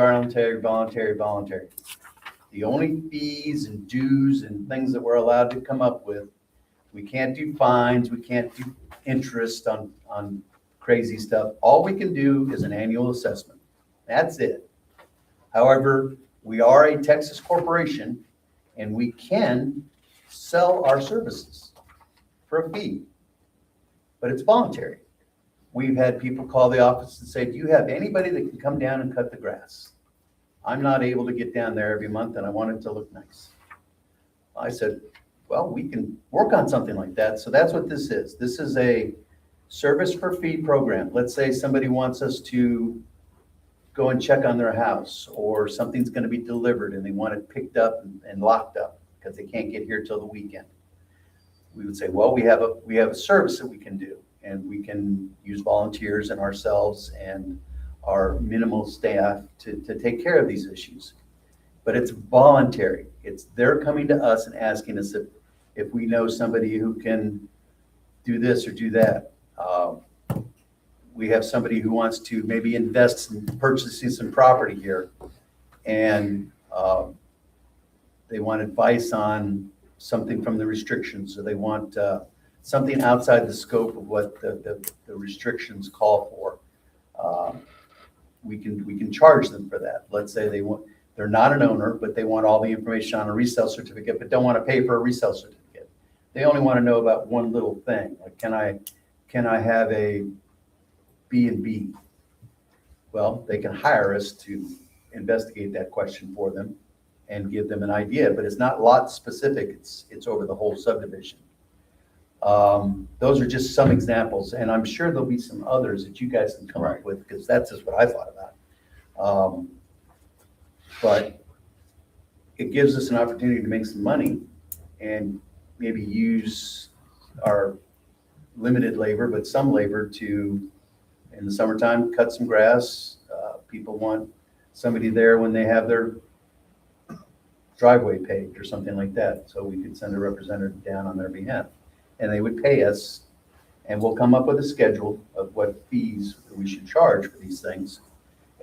The only fees and dues and things that we're allowed to come up with, we can't do fines, we can't do interest on crazy stuff. All we can do is an annual assessment. That's it. However, we are a Texas corporation and we can sell our services for a fee, but it's voluntary. We've had people call the office and say, do you have anybody that can come down and cut the grass? I'm not able to get down there every month and I want it to look nice. I said, well, we can work on something like that. So that's what this is. This is a service for fee program. Let's say somebody wants us to go and check on their house, or something's going to be delivered and they want it picked up and locked up because they can't get here till the weekend. We would say, well, we have a service that we can do, and we can use volunteers and ourselves and our minimal staff to take care of these issues. But it's voluntary. It's they're coming to us and asking us if we know somebody who can do this or do that. We have somebody who wants to maybe invest in purchasing some property here, and they want advice on something from the restrictions, or they want something outside the scope of what the restrictions call for. We can charge them for that. Let's say they're not an owner, but they want all the information on a resale certificate, but don't want to pay for a resale certificate. They only want to know about one little thing, like can I have a B&B? Well, they can hire us to investigate that question for them and give them an idea, but it's not lot specific. It's over the whole subdivision. Those are just some examples, and I'm sure there'll be some others that you guys can come up with, because that's just what I thought about. But it gives us an opportunity to make some money and maybe use our limited labor, but some labor to, in the summertime, cut some grass. People want somebody there when they have their driveway paved or something like that. So we could send a representative down on their behalf, and they would pay us, and we'll come up with a schedule of what fees we should charge for these things.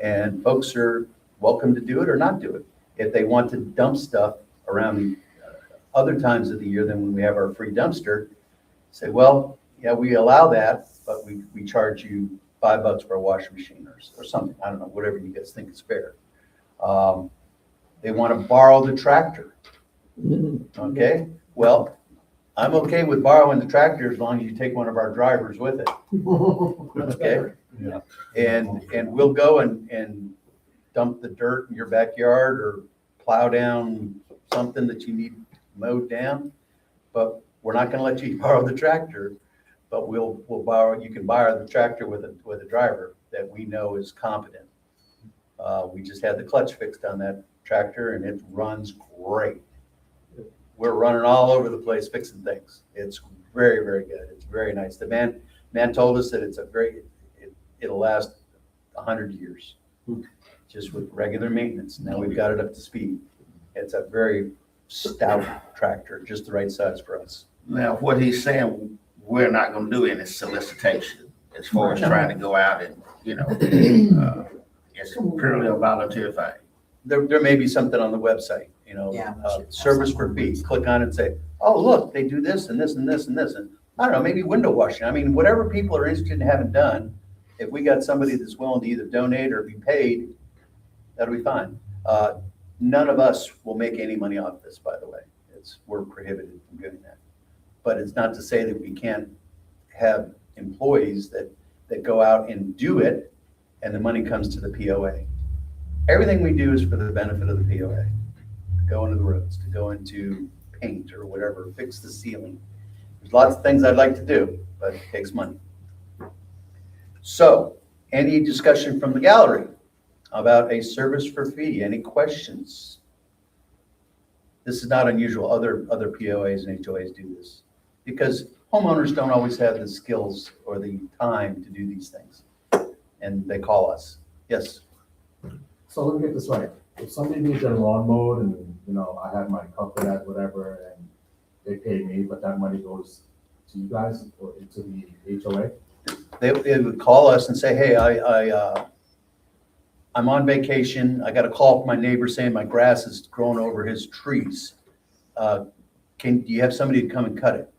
And folks are welcome to do it or not do it. If they want to dump stuff around other times of the year than when we have our free dumpster, say, well, yeah, we allow that, but we charge you $5 for a washing machine or something. I don't know, whatever you guys think is fair. They want to borrow the tractor. Okay, well, I'm okay with borrowing the tractor as long as you take one of our drivers with it. Okay? Yeah. And we'll go and dump the dirt in your backyard or plow down something that you need mowed down. But we're not gonna let you borrow the tractor, but we'll borrow, you can borrow the tractor with a driver that we know is competent. We just had the clutch fixed on that tractor and it runs great. We're running all over the place fixing things. It's very, very good. It's very nice. The man told us that it'll last 100 years, just with regular maintenance. Now we've got it up to speed. It's a very stout tractor, just the right size for us. Now, what he's saying, we're not gonna do any solicitation as far as trying to go out and, it's purely a volunteer thing. There may be something on the website, Yeah, we should have service some for on fees. Click on it and say, oh, look, they do this and this and this and this. And I don't know, maybe window washing. I mean, whatever people are interested in having done, if we got somebody that's willing to either donate or be paid, that'll be fine. None of us will make any money off this, by the way. We're prohibited from doing that. But it's not to say that we can't have employees that go out and do it and the money comes to the POA. Everything we do is for the benefit of the POA. To go into the roads, to go into paint or whatever, fix the ceiling. There's lots of things I'd like to do, but it takes money. So, any discussion from the gallery about a service for fee? Any questions? This is not unusual. Other POAs and HOAs do this because homeowners don't always have the skills or the time to do these things. And they call us. Yes. So let me get this right. If somebody needs their lawn mowed and, I have my company, whatever, and they pay me, but that money goes to you guys or into the HOA? They would call us and say, hey, I'm on vacation. I got a call from my neighbor saying my grass is growing over his trees. Do you have somebody to come and cut it?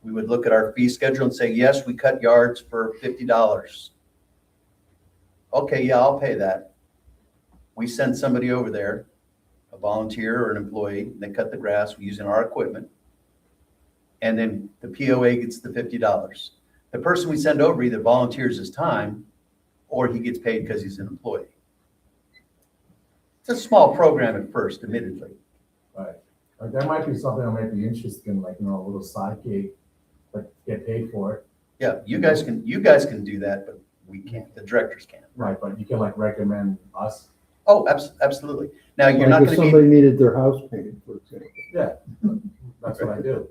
We would look at our fee schedule and say, yes, we cut yards for $50. Okay, yeah, I'll pay that. We send somebody over there, a volunteer or an employee, and they cut the grass using our equipment. And then the POA gets the $50. The person we send over either volunteers his time or he gets paid because he's an employee. It's a small program at first, admittedly. Right. Like that might be something I might be interested in, like, a little side gig, but get paid for it. Yeah, you guys can do that, but we can't. The directors can't. Right, but you can recommend us. Oh, absolutely. Now, you're Like not if going to somebody needed their house painted, for example. Yeah, that's what I do.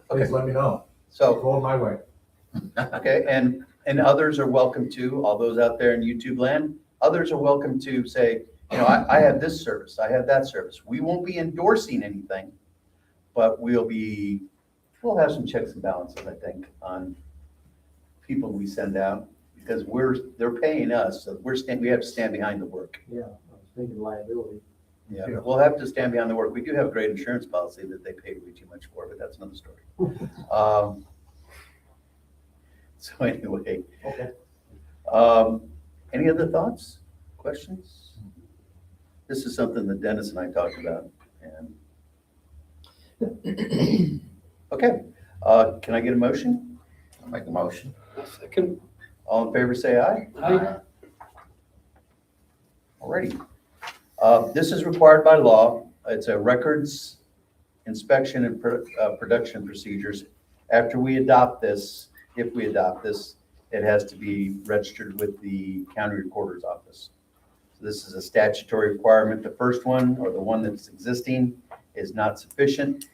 Please let me know. So, Go my way. okay, and others are welcome to, all those out there in YouTube land, others are welcome to say, I have this service, I have that service. We won't be endorsing anything, but we'll have some checks and balances, I think, on people we send out because they're paying us, so we have to stand behind the work. Yeah, I was thinking liability. Yeah, we'll have to stand behind the work. We do have a great insurance policy that they pay way too much for, but that's another story. So anyway. Okay. Any other thoughts, questions? This is something that Dennis and I talked about. And okay, can I get a motion? I'll make a motion. Second. All in favor, say aye. Aye. Alrighty. This is required by law. It's a records inspection and production procedures. After we adopt this, if we adopt this, it has to be registered with the county recorder's office. So this is a statutory requirement. The first one, or the one that's existing, is not sufficient.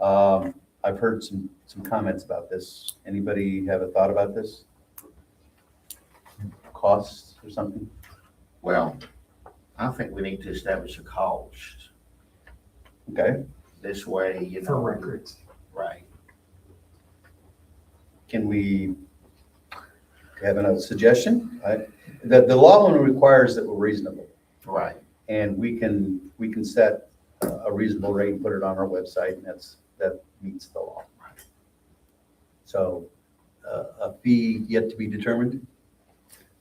I've heard some comments about this. Anybody have a thought about this? Costs or something? Well, I think we need to establish a cost. Okay. This way, For records. Right. Can we have a suggestion? The law only requires that we're reasonable, Right. and we can set a reasonable rate and put it on our website, and that meets the law. So a fee yet to be determined.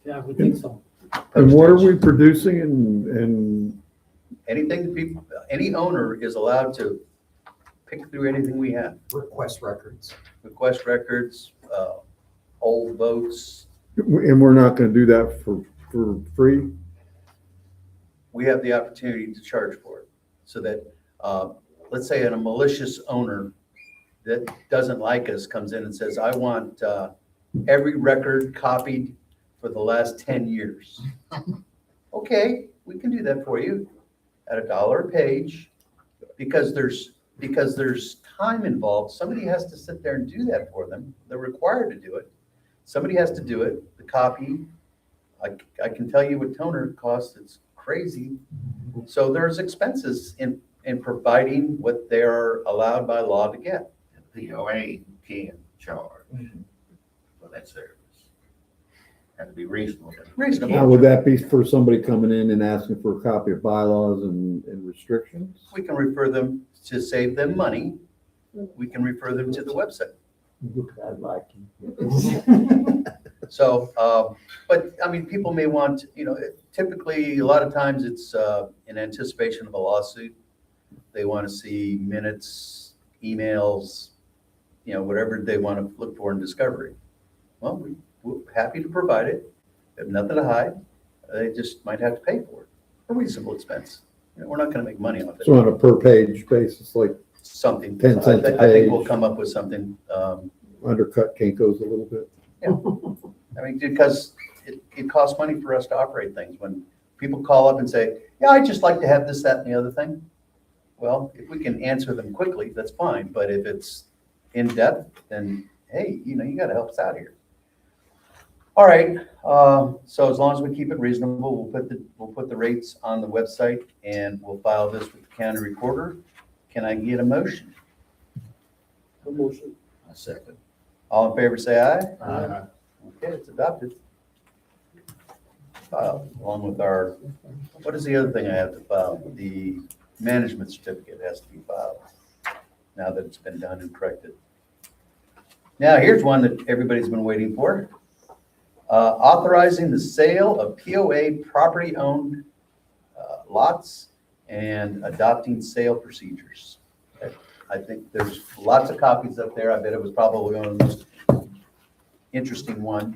Yeah, I would think so. And what are we producing and Anything that people, any owner is allowed to pick through anything we have. Request records. Request records, old votes. we're not gonna do that for free? We have the opportunity to charge for it. So that, let's say a malicious owner that doesn't like us comes in and says, I want every record copied for the last 10 years. Okay, we can do that for you at $1 a page because there's time involved. Somebody has to sit there and do that for them. They're required to do it. Somebody has to do it, the copy. I can tell you what toner costs. It's crazy. So there's expenses in providing what they're allowed by law to get. The POA can charge for that service. Have to be reasonable. Reasonable. Now, would that be for somebody coming in and asking for a copy of bylaws and restrictions? We can refer them to save them money. We can refer them to the website. Look, I like you. So, but I mean, people may want, typically a lot of times it's in anticipation of a lawsuit. They want to see minutes, emails, whatever they want to look for in discovery. Well, we're happy to provide it. They have nothing to hide. They just might have to pay for it. A reasonable expense. We're not going to make money off it. So on a per page basis, like something. 10 cents a I think we'll page. come up with something. Undercut Kinko's a little bit. I mean, because it costs money for us to operate things. When people call up and say, yeah, I'd just like to have this, that, and the other thing. Well, if we can answer them quickly, that's fine. But if it's in depth, then hey, you gotta help us out here. All right, so as long as we keep it reasonable, we'll put the rates on the website and we'll file this with the county recorder. Can I get a motion? A motion. A second. All in favor, say aye. Aye. Okay, it's adopted. Filed along with our, what is the other thing I have to file? The management certificate has to be filed now that it's been done and corrected. Now, here's one that everybody's been waiting for. Authorizing the sale of POA property-owned lots and adopting sale procedures. I think there's lots of copies up there. I bet it was probably one of the most interesting one.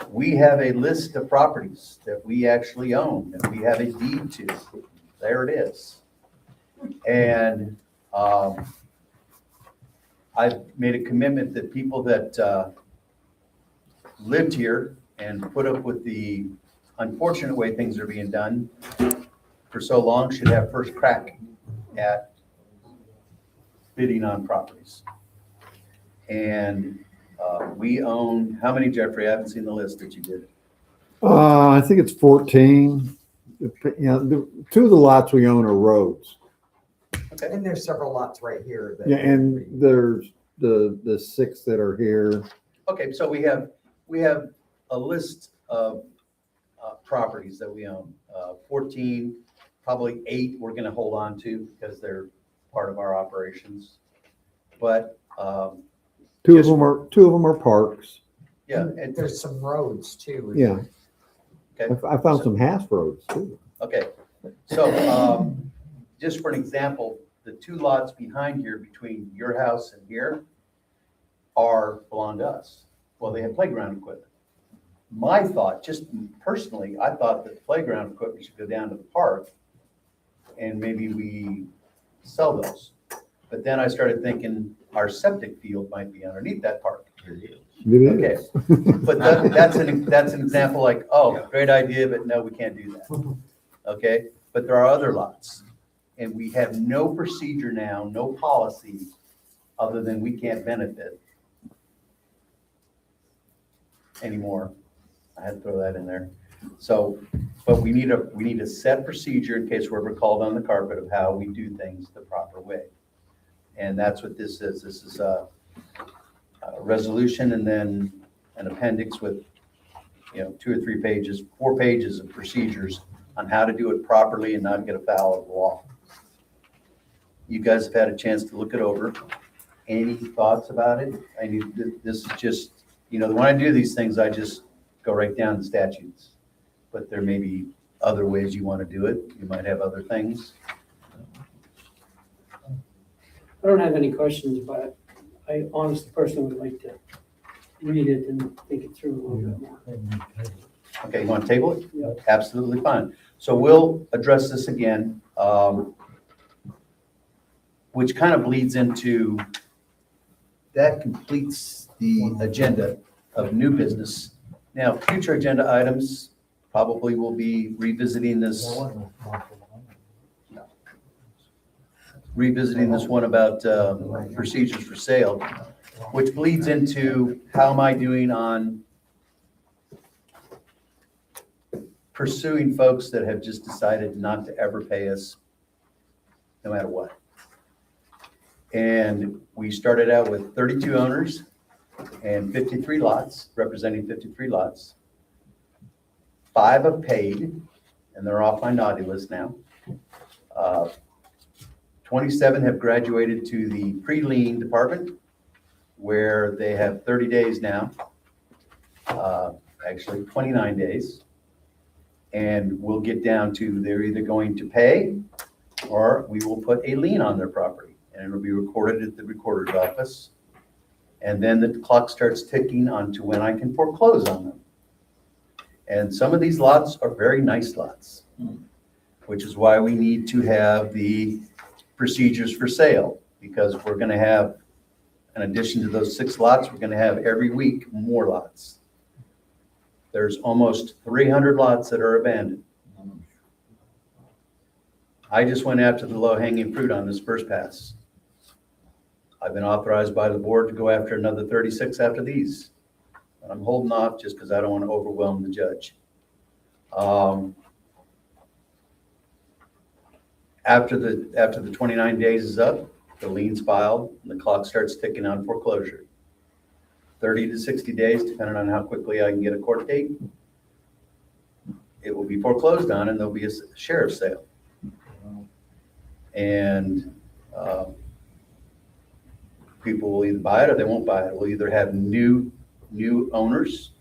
We have a list of properties that we actually own and we have a deed to. There it is. And I've made a commitment that people that lived here and put up with the unfortunate way things are being done for so long should have first crack at bidding on properties. And we own, how many, Jeffrey? I haven't seen the list that you did. I think it's 14. The two of the lots we own are roads. Okay. And there's several lots right here. that- Yeah, and there's the 6 that are here. Okay, so we have a list of properties that we own. 14, probably 8 we're gonna hold on to because they're part of our operations. But, Two of them are parks. yeah, And there's some roads too. Yeah. Okay. I found some half roads too. okay. So, just for an example, the 2 lots behind here between your house and here belong to us. Well, they have playground equipment. My thought, just personally, I thought that the playground equipment should go down to the park and maybe we sell those. But then I started thinking our septic field might be underneath that park. It Okay. is. But that's an example like, oh, great idea, but no, we can't do that. Okay, but there are other lots. And we have no procedure now, no policy, other than we can't benefit anymore. I had to throw that in there. So, but we need a set procedure in case we're ever called on the carpet of how we do things the proper way. And that's what this is. This is a resolution and then an appendix with, 2 or 3 pages, 4 pages of procedures on how to do it properly and not get afoul of the law. You guys have had a chance to look it over. Any thoughts about it? This is just, when I do these things, I just go right down the statutes. But there may be other ways you want to do it. You might have other things. I don't have any questions, but I honestly personally would like to read it and think it through a little bit more. Okay, you want to table it? Yeah. Absolutely fine. So we'll address this again, which kind of bleeds into, that completes the agenda of new business. Now, future agenda items, probably will be revisiting this one about procedures for sale, which bleeds into how am I doing on pursuing folks that have just decided not to ever pay us no matter what. And we started out with 32 owners and 53 lots, representing 53 lots. 5 have paid, and they're off my naughty list now. 27 have graduated to the pre-lien department, where they have 30 days now, actually 29 days. And we'll get down to they're either going to pay or we will put a lien on their property, and it'll be recorded at the recorder's office. And then the clock starts ticking on to when I can foreclose on them. And some of these lots are very nice lots, which is why we need to have the procedures for sale. because we're gonna have, in addition to those 6 lots, we're gonna have every week more lots. There's almost 300 lots that are abandoned. I just went after the low-hanging fruit on this first pass. I've been authorized by the board to go after another 36 after these. And I'm holding off just because I don't want to overwhelm the judge. After the 29 days is up, the lien's filed, and the clock starts ticking on foreclosure. 30 to 60 days, depending on how quickly I can get a court date, it will be foreclosed on, and there'll be a sheriff's sale. And people will either buy it or they won't buy it. We'll either have new owners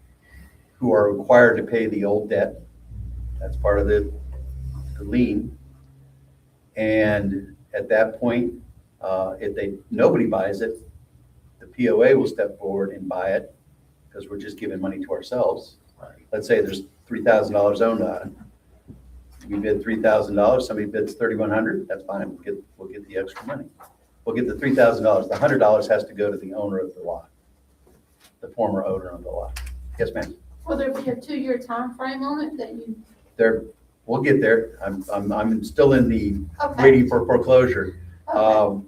who are required to pay the old debt. That's part of the lien. And at that point, if nobody buys it, the POA will step forward and buy it because we're just giving money to ourselves. Let's say there's $3,000 owned on it. We bid $3,000, somebody bids $3,100, that's fine, we'll get the extra money. We'll get the $3,000, the $100 has to go to the owner of the lot, the former owner of the lot. Yes, ma'am? Will there be a 2-year time frame on it that you, We'll get there, I'm still in the okay, waiting for foreclosure. okay,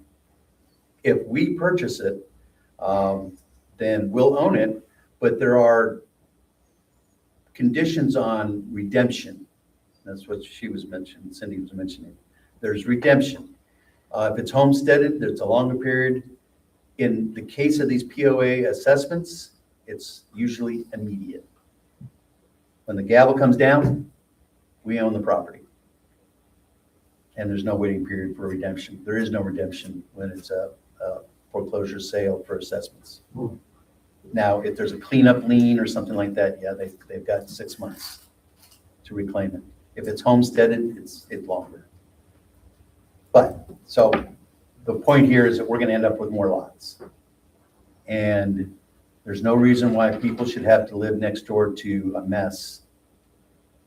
If we purchase it, then we'll own it, but there are conditions on redemption. That's what she was mentioning, Cindy was mentioning. There's redemption. If it's homesteaded, there's a longer period. In the case of these POA assessments, it's usually immediate. When the gavel comes down, we own the property. And there's no waiting period for redemption. There is no redemption when it's a foreclosure sale for assessments. Now, if there's a cleanup lien or something like that, yeah, they've got 6 months to reclaim it. If it's homesteaded, it's longer. But, so the point here is that we're gonna end up with more lots. And there's no reason why people should have to live next door to a mess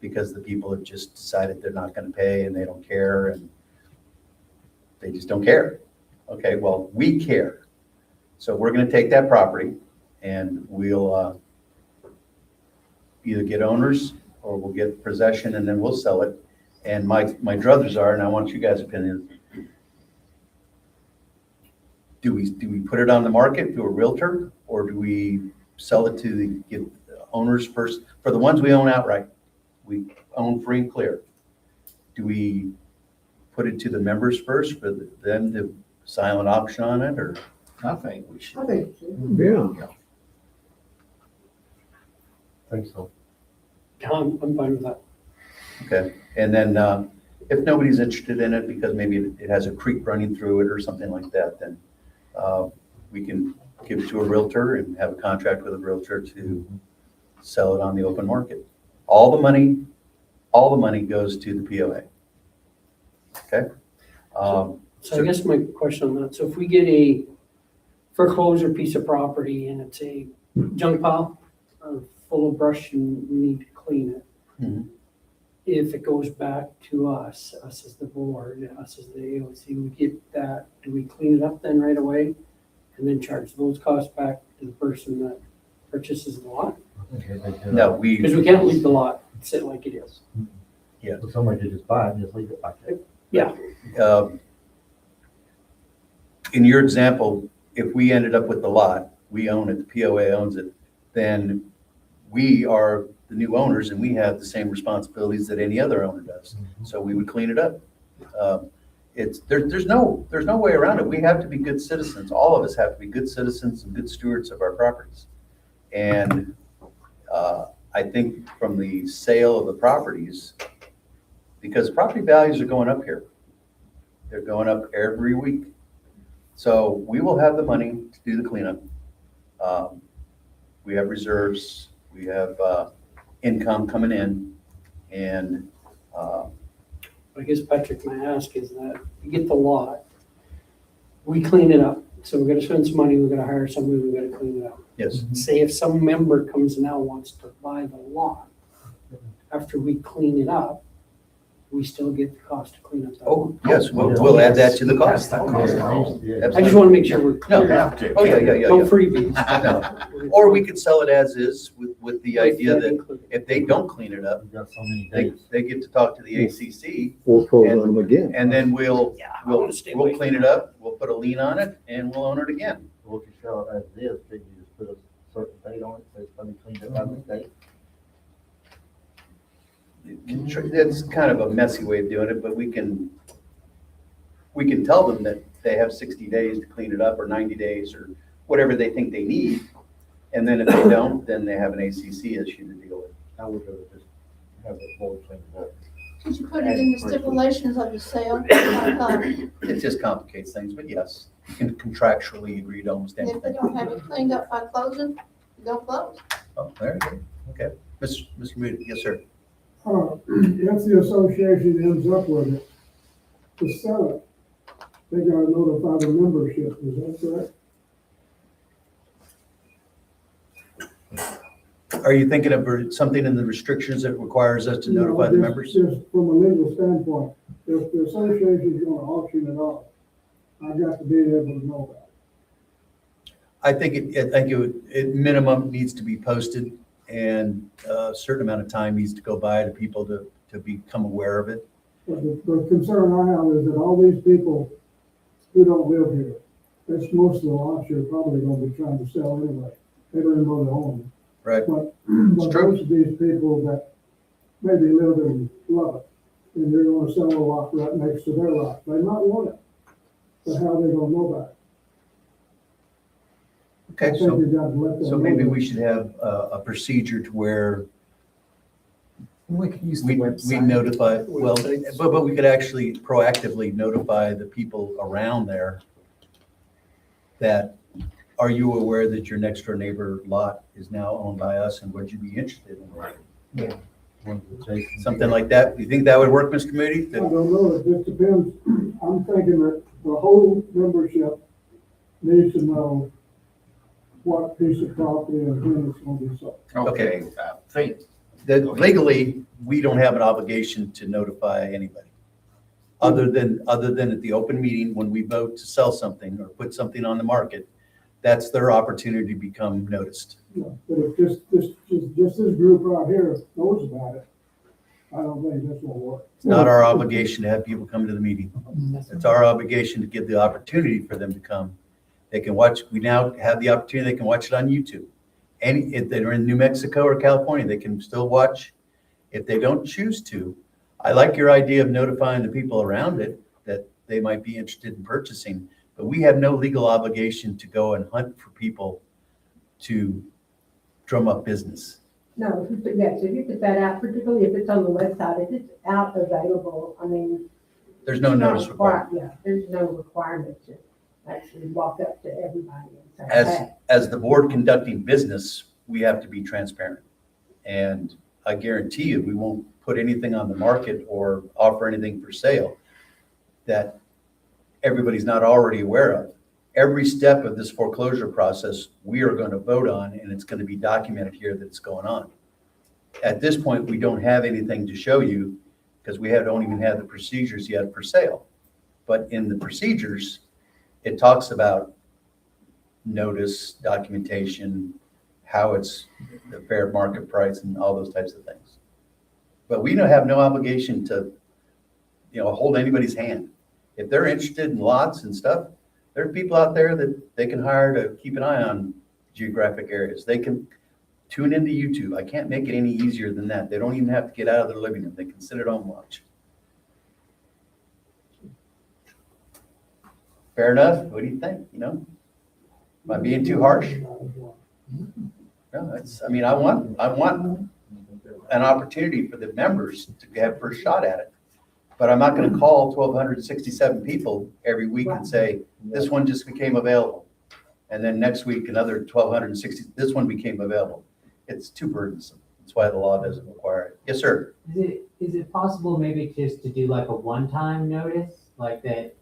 because the people have just decided they're not gonna pay and they don't care and they just don't care. Okay, well, we care. So we're gonna take that property and we'll either get owners or we'll get possession and then we'll sell it. And my druthers are, and I want you guys' opinion, do we put it on the market to a realtor or do we sell it to get owners first? For the ones we own outright, we own free and clear. Do we put it to the members first for them to silent auction on it or? I think we should. I think, Yeah. I think so. I'm fine with that. Okay, and then if nobody's interested in it because maybe it has a creek running through it or something like that, then we can give it to a realtor and have a contract with a realtor to sell it on the open market. All the money goes to the POA. Okay? So I guess my question on that, so if we get a foreclosure piece of property and it's a junk pile full of brush and we need to clean it, Mhm. if it goes back to us as the board, us as the AOC, we get that, do we clean it up then right away? And then charge those costs back to the person that purchases the lot? No, Because we can't leave the lot sit like it is. So somebody could just buy it and just leave it like that. Yeah. In your example, if we ended up with the lot, we own it, the POA owns it, then we are the new owners and we have the same responsibilities that any other owner does. So we would clean it up. There's no way around it. We have to be good citizens. All of us have to be good citizens and good stewards of our properties. And I think from the sale of the properties, because property values are going up here. They're going up every week. So we will have the money to do the cleanup. We have reserves, we have income coming in, and I guess Patrick, my ask is that you get the lot, we clean it up. So we're gonna spend some money, we're gonna hire somebody, we're gonna clean it up. yes, Say if some member comes now wants to buy the lot, after we clean it up, we still get the cost to clean up that. Oh, yes, we'll add that to the cost. I just Absolutely. wanna make sure we're No, clear. have to. Oh, yeah. No freebies. No. Or we could sell it as is with the idea that included. if they don't clean it up, We've got so many they, days. they get to talk to the ACC, Foreclose on them again. and then we'll I wanna stay away clean it up, we'll put a lien on it, and we'll own it again. Well, if you sell it as it is, could you just put a certain date on it, say it's gonna be cleaned up by this date? It's kind of a messy way of doing it, but we can tell them that they have 60 days to clean it up, or 90 days, or whatever they think they need. And then if they don't, then they have an ACC issue to deal with. I would rather just have the board clean it up. Could you put it in the stipulations of the sale? It just complicates things, but yes, you can contractually agree to almost If they anything. don't have it cleaned up by closing, don't close. Oh, there you go. Okay. Mr. Moody, yes, sir. If the association ends up with it, to sell it, they gotta notify the membership, is that correct? Are you thinking of something in the restrictions that requires us to notify the members? Just from a legal standpoint, if the association is gonna auction it off, I got to be able to know that. I think it minimum needs to be posted, and a certain amount of time needs to go by to people to become aware of it. But the concern I have is that all these people who don't live here, that's most of the lots you're probably gonna be trying to sell anyway. They don't even know they own them. Right. But true. most of these people that maybe live in Lubbock, and they're gonna sell a lot right next to their lot, they might want it. But how are they gonna know about it? I Okay, think so, you gotta let them so know maybe that. we should have a procedure to where We could use the we website. notify, well, but we could actually proactively notify the people around there that, are you aware that your next door neighbor lot is now owned by us, and would you be interested in it? Something like that. Do you think that would work, Mr. Moody? I don't know, it just depends. I'm thinking that the whole membership needs to know what piece of property and when it's gonna be sold. Okay, I think, That legally, we don't have an obligation to notify anybody. Other than at the open meeting, when we vote to sell something or put something on the market, that's their opportunity to become noticed. You know, but if just this group right here knows about it, I don't think this will work. It's not our obligation to have people come to the meeting. That's It's our obligation to give the opportunity for them to come. They can watch, we now have the opportunity, they can watch it on YouTube. If they're in New Mexico or California, they can still watch. If they don't choose to, I like your idea of notifying the people around it that they might be interested in purchasing, but we have no legal obligation to go and hunt for people to drum up business. No, yes, if you put that out, particularly if it's on the website, if it's out available, I mean. There's no it's not notice required. Yeah, there's no requirement to actually walk up to everybody and say, hey. As the board conducting business, we have to be transparent. And I guarantee you, we won't put anything on the market or offer anything for sale that everybody's not already aware of. Every step of this foreclosure process, we are going to vote on, and it's going to be documented here that it's going on. At this point, we don't have anything to show you because we don't even have the procedures yet for sale. But in the procedures, it talks about notice, documentation, how it's the fair market price and all those types of things. But we don't have no obligation to, hold anybody's hand. If they're interested in lots and stuff, there are people out there that they can hire to keep an eye on geographic areas. They can tune into YouTube. I can't make it any easier than that. They don't even have to get out of their living room. They can sit at home and watch. Fair enough? What do you think? Am I being too harsh? No, I want an opportunity for the members to have first shot at it. But I'm not going to call 1,267 people every week and say, this one just became available. And then next week, another 1,260, this one became available. It's too burdensome. That's why the law doesn't require it. Yes, sir. Is it possible maybe just to do like a one-time notice, like that,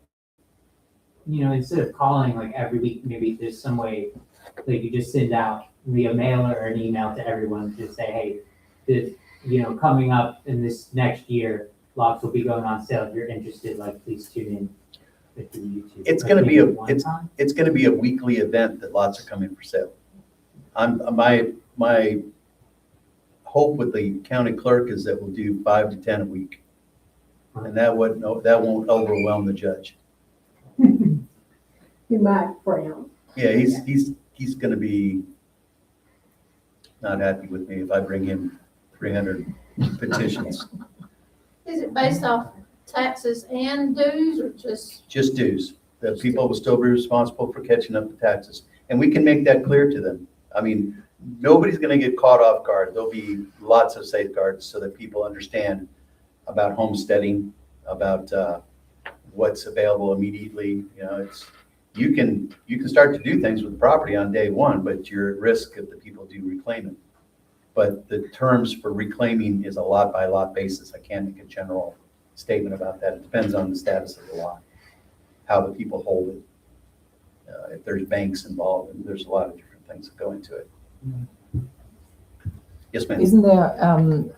instead of calling like every week, maybe there's some way that you just send out via mail or an email to everyone to say, hey, this, coming up in this next year, lots will be going on sale. If you're interested, like, please tune in with the YouTube. It's Like, gonna be maybe a- one time? It's gonna be a weekly event that lots are coming for sale. My hope with the county clerk is that we'll do 5 to 10 a week. And that won't overwhelm the judge. You might frown. Yeah, he's gonna be not happy with me if I bring him 300 petitions, Is it based off taxes and dues or just? just dues. The people will still be responsible for catching up the taxes. And we can make that clear to them. I mean, nobody's gonna get caught off guard. There'll be lots of safeguards so that people understand about homesteading, about what's available immediately. You know, you can start to do things with the property on day one, but you're at risk if the people do reclaim it. But the terms for reclaiming is a lot by lot basis. I can't make a general statement about that. It depends on the status of the lot, how the people hold it. If there's banks involved, and there's a lot of different things that go into it. Yes, ma'am. Isn't there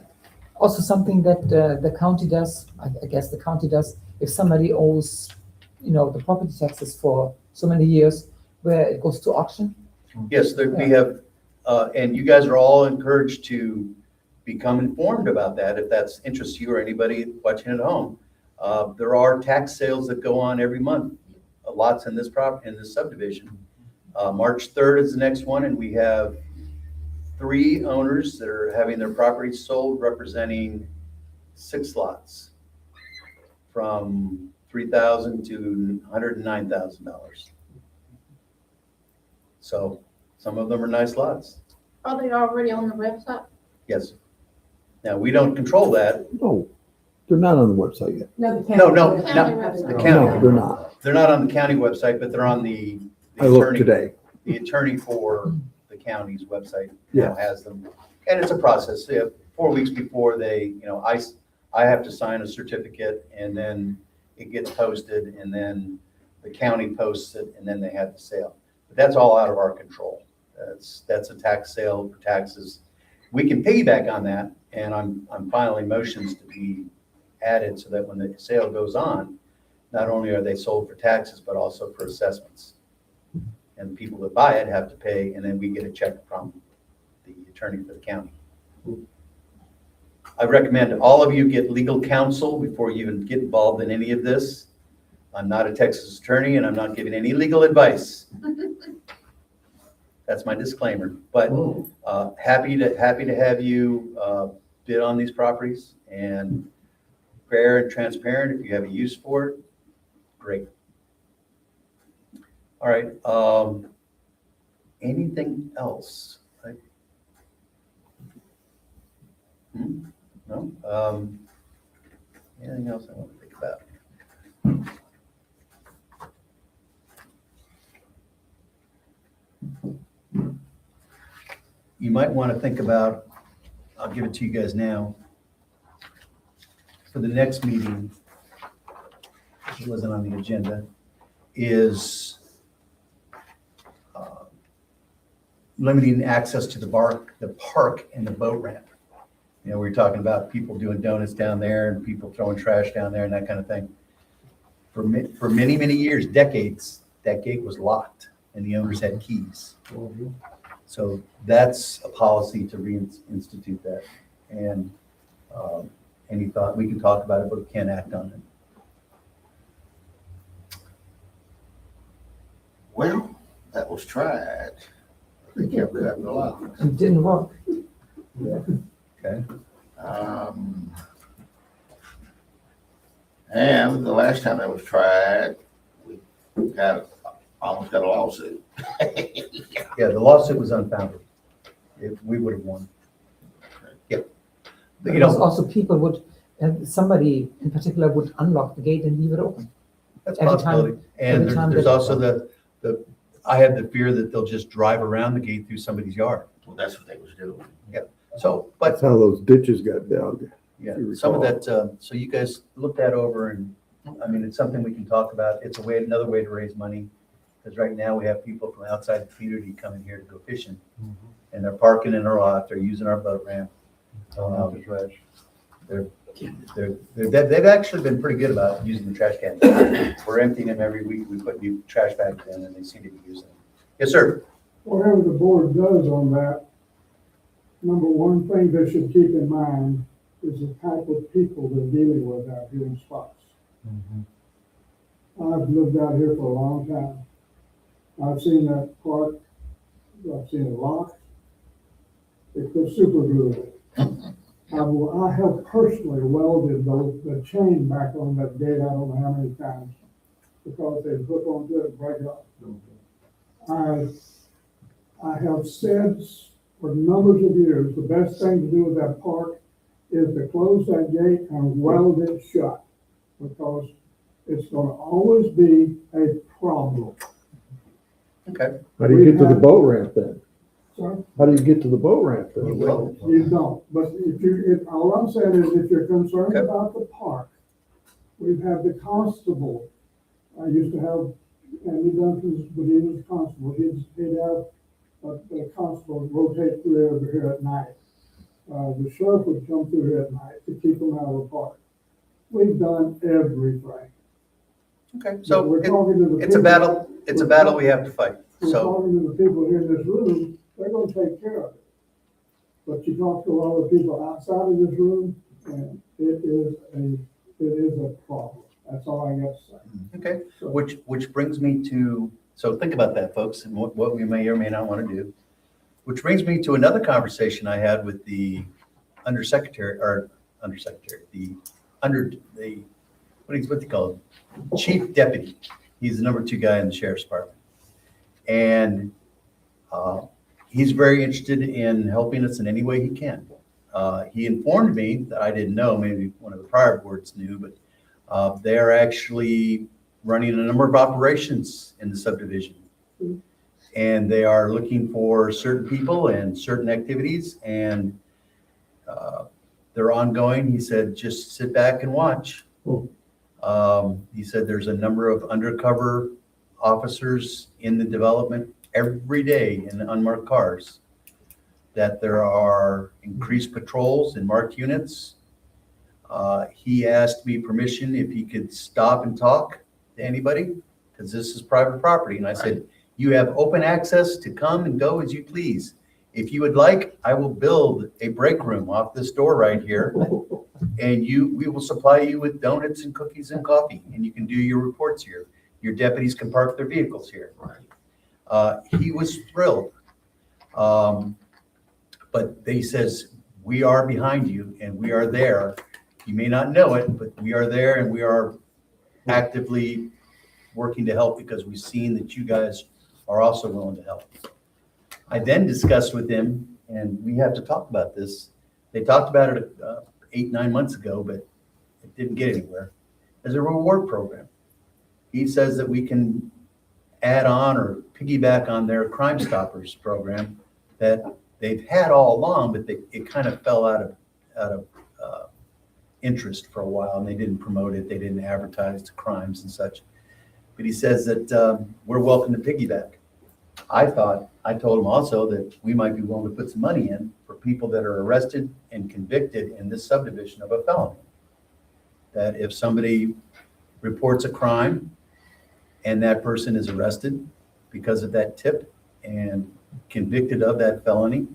also something that the county does? I guess the county does, if somebody owes, the property taxes for so many years, where it goes to auction? Yes, we have, and you guys are all encouraged to become informed about that if that's interests you or anybody watching at home. There are tax sales that go on every month, lots in this subdivision. March 3rd is the next one, and we have 3 owners that are having their properties sold, representing 6 lots from $3,000 to $109,000. So some of them are nice lots. Are they already on the website? Yes. Now, we don't control that. No, they're not on the website yet. No, the county. No, no, County not website. the county. No, they're not. They're not on the county website, but they're on the I looked attorney. today. The attorney for the county's website now Yeah. has them. And it's a process. 4 weeks before they, I have to sign a certificate, and then it gets posted, and then the county posts it, and then they have the sale. But that's all out of our control. That's a tax sale for taxes. We can piggyback on that, and I'm filing motions to be added so that when the sale goes on, not only are they sold for taxes, but also for assessments. And the people that buy it have to pay, and then we get a check from the attorney for the county. I recommend all of you get legal counsel before you even get involved in any of this. I'm not a Texas attorney, and I'm not giving any legal advice. That's my disclaimer. But happy to have you bid on these properties, and fair and transparent. If you have a use for it, great. All right. Anything else? No? Anything else I want to think about? You might want to think about, I'll give it to you guys now. For the next meeting, it wasn't on the agenda, is limiting access to the park and the boat ramp. We were talking about people doing donuts down there and people throwing trash down there and that kind of thing. For many, many years, decades, that gate was locked and the owners had keys. So that's a policy to reinstitute that. And any thought, we can talk about it, but we can't act on it. Well, that was tried. They kept it up a lot. It didn't work. Okay. And the last time that was tried, we almost got a lawsuit. Yeah, the lawsuit was unfounded. We would have won. Yep. But, Because also people would, somebody in particular would unlock the gate and leave it open. that's a every possibility. time- And every time there's that- also I have the fear that they'll just drive around the gate through somebody's yard. Well, that's what they was doing. So, That's but how those ditches got dug. yeah, you some of recall. that, so you guys look that over, and I mean, it's something we can talk about. It's another way to raise money. Because right now we have people from outside the community coming here to go fishing, and they're parking in our lot, they're using our boat ramp. They've actually been pretty good about using the trash cans. We're emptying them every week. We put new trash bags in and they seem to be using them. Yes, sir. Whatever the board does on that, number one thing they should keep in mind is the type of people they're dealing with out here in Spots. I've lived out here for a long time. I've seen that park, I've seen it locked. They put super glue in it. I have personally welded the chain back on that gate, I don't know how many times, because they hook onto it and break it off. I have said for numbers of years, the best thing to do with that park is to close that gate and weld it shut, because it's gonna always be a problem. Okay. How do you get to the boat ramp then? Sorry? How do you get to the boat ramp then? You don't, but all I'm saying is if you're concerned Okay. about the park, we've had the constable. I used to have Andy Duncan's, but he was constable. He'd have a constable rotate through over here at night. The sheriff would come through here at night to keep them out of the park. We've done everything. Okay, But so we're talking to the it's a people- battle. It's a battle we have to fight. We're So, talking to the people here in this room, they're gonna take care of it. But you talk to a lot of people outside of this room, and it is a problem. That's all I got to say. okay, which brings me to, so think about that, folks, and what we may or may not want to do. Which brings me to another conversation I had with the what do you call him? Chief Deputy. He's the number 2 guy in the sheriff's department. And he's very interested in helping us in any way he can. He informed me that I didn't know, maybe one of the prior boards knew, but they're actually running a number of operations in the subdivision. And they are looking for certain people and certain activities, and they're ongoing. He said, just sit back and watch. He said there's a number of undercover officers in the development every day in unmarked cars, that there are increased patrols in marked units. He asked me permission if he could stop and talk to anybody, because this is private property. And I said, you have open access to come and go as you please. If you would like, I will build a break room off this door right here. And we will supply you with donuts and cookies and coffee, and you can do your reports here. Your deputies can park their vehicles here. He was thrilled. But he says, we are behind you and we are there. You may not know it, but we are there and we are actively working to help, because we've seen that you guys are also willing to help. I then discussed with him, and we have to talk about this. They talked about it 8-9 months ago, but it didn't get anywhere. As a reward program. He says that we can add on or piggyback on their Crime Stoppers program that they've had all along, but it kind of fell out of interest for a while, and they didn't promote it. They didn't advertise the crimes and such. But he says that we're welcome to piggyback. I told him also that we might be willing to put some money in for people that are arrested and convicted in this subdivision of a felony. That if somebody reports a crime and that person is arrested because of that tip and convicted of that felony,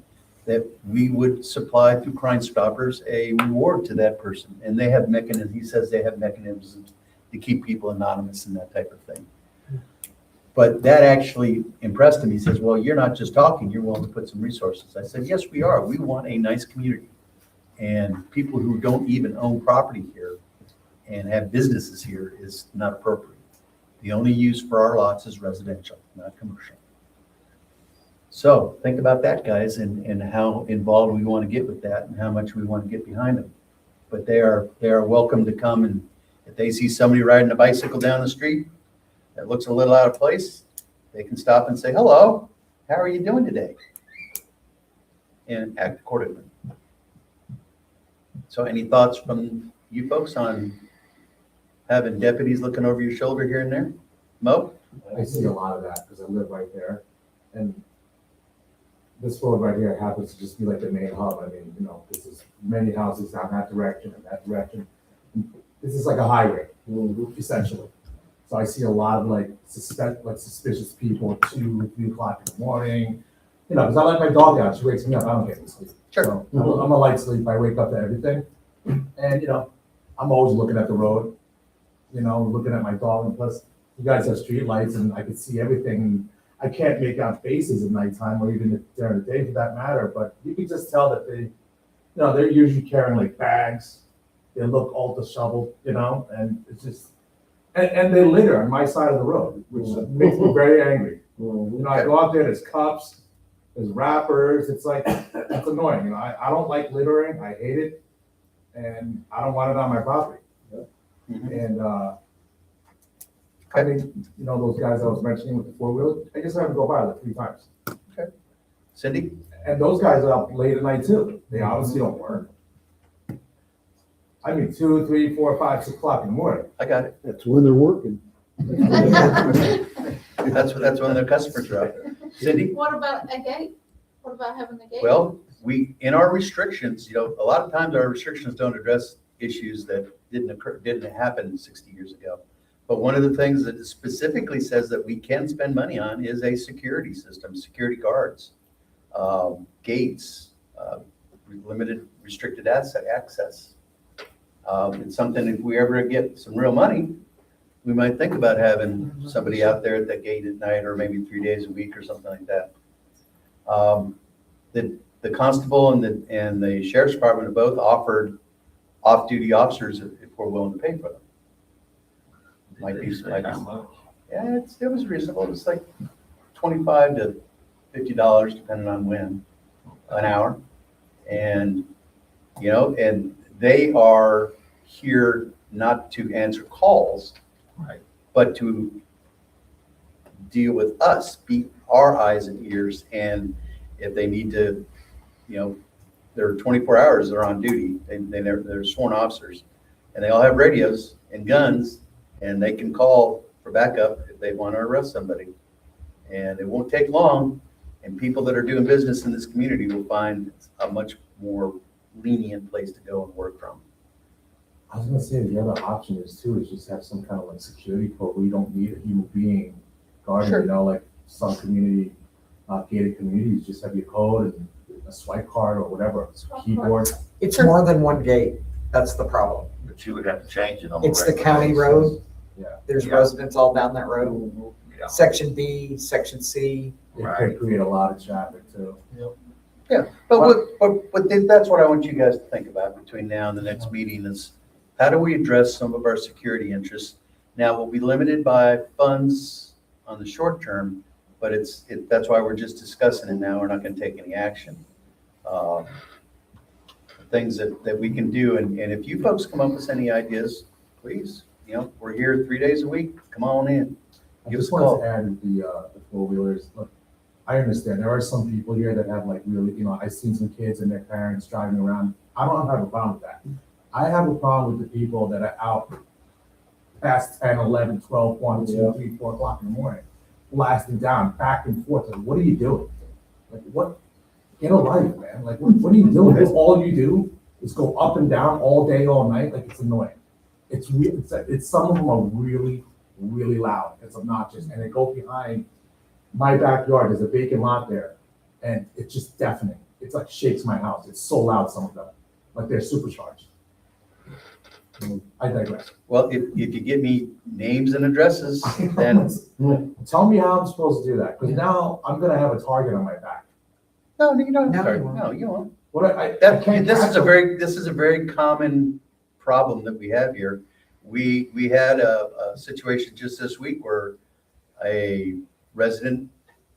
that we would supply through Crime Stoppers a reward to that person. And they have mechanisms, he says they have mechanisms to keep people anonymous and that type of thing. But that actually impressed him. He says, well, you're not just talking, you're willing to put some resources. I said, yes, we are. We want a nice community. And people who don't even own property here and have businesses here is not appropriate. The only use for our lots is residential, not commercial. So think about that, guys, and how involved we want to get with that and how much we want to get behind them. But they are welcome to come, and if they see somebody riding a bicycle down the street that looks a little out of place, they can stop and say, hello, how are you doing today? And act accordingly. So any thoughts from you folks on having deputies looking over your shoulder here and there? Mo? I see a lot of that because I live right there. And this road right here happens to just be like the main hub. I mean, you know, this is many houses down that direction and that direction. This is like a highway, essentially. So I see a lot of like suspicious people at 2, 3 o'clock in the morning. You know, because I let my dog out. She wakes me up. I don't get any sleep. Sure. So I'm a light sleep. I wake up to everything. And, you know, I'm always looking at the road, you know, looking at my dog. And plus, you guys have street lights and I can see everything. I can't make out faces at nighttime or even during the day for that matter. But you can just tell that they, you know, they're usually carrying like bags. They look all disheveled, you know, and it's just, and they litter on my side of the road, which makes me very angry. You know, I go out there, there's cups, there's wrappers. It's like, it's annoying. You know, I don't like littering. I hate it. And I don't want it on my property. And, I mean, you know, those guys I was mentioning with the 4-wheeler, I just have to go by like 3 times. Cindy? And those guys are up late at night too. They obviously don't work. I mean, 2, 3, 4, 5, 6 o'clock in the morning. I got it. That's when they're working. That's when their customers are out there. Cindy? What about a gate? What about having a gate? Well, in our restrictions, you know, a lot of times our restrictions don't address issues that didn't happen 60 years ago. But one of the things that specifically says that we can spend money on is a security system, security guards, gates, limited restricted access. It's something, if we ever get some real money, we might think about having somebody out there at the gate at night or maybe 3 days a week or something like that. The constable and the sheriff's department have both offered off-duty officers if we're willing to pay for them. Yeah, it was reasonable. It's like $25 to $50 depending on when, an hour. And, you know, and they are here not to answer calls, Right. but to deal with us, be our eyes and ears. And if they need to, you know, they're 24 hours, they're on duty. They're sworn officers and they all have radios and guns and they can call for backup if they want to arrest somebody. And it won't take long. And people that are doing business in this community will find a much more lenient place to go and work from. I was gonna say the other option is just have some kind of like security code where you don't need a human being guarding, Sure. you know, like some gated communities, just have your code and a swipe card or whatever, keyboard. It's more than one gate. That's the problem. But you would have to change it on the It's the regular county basis. road. Yeah. There's Yeah. residents all down that road. Yeah. Section B, section C. It Right. could create a lot of traffic too. Yeah, but that's what I want you guys to think about between now and the next meeting is how do we address some of our security interests? Now, we'll be limited by funds on the short term, but that's why we're just discussing it now. We're not going to take any action. Things that we can do, and if you folks come up with any ideas, please, you know, we're here 3 days a week. Come on in. I Give us just a wanted call. to add the 4-wheelers. Look, I understand there are some people here that have like really, you know, I've seen some kids and their parents driving around. I don't have a problem with that. I have a problem with the people that are out past 10, 11, 12, 1, 2, 3, 4 o'clock in the morning, blasting down back and forth. Like, what are you doing? Like, what? Get a life, man. Like, what are you doing? That's all you do is go up and down all day, all night. Like, it's annoying. It's some of them are really, really loud. It's obnoxious. And they go behind my backyard. There's a vacant lot there. And it's just deafening. It's like shakes my house. It's so loud, some of them. Like they're supercharged. I digress. Well, if you give me names and addresses, then Tell me how I'm supposed to do that, because now I'm gonna have a target on my back. no, you don't. No, Sorry. you won't. No, you won't. What I can't. This catch is a them. very common problem that we have here. We had a situation just this week where a resident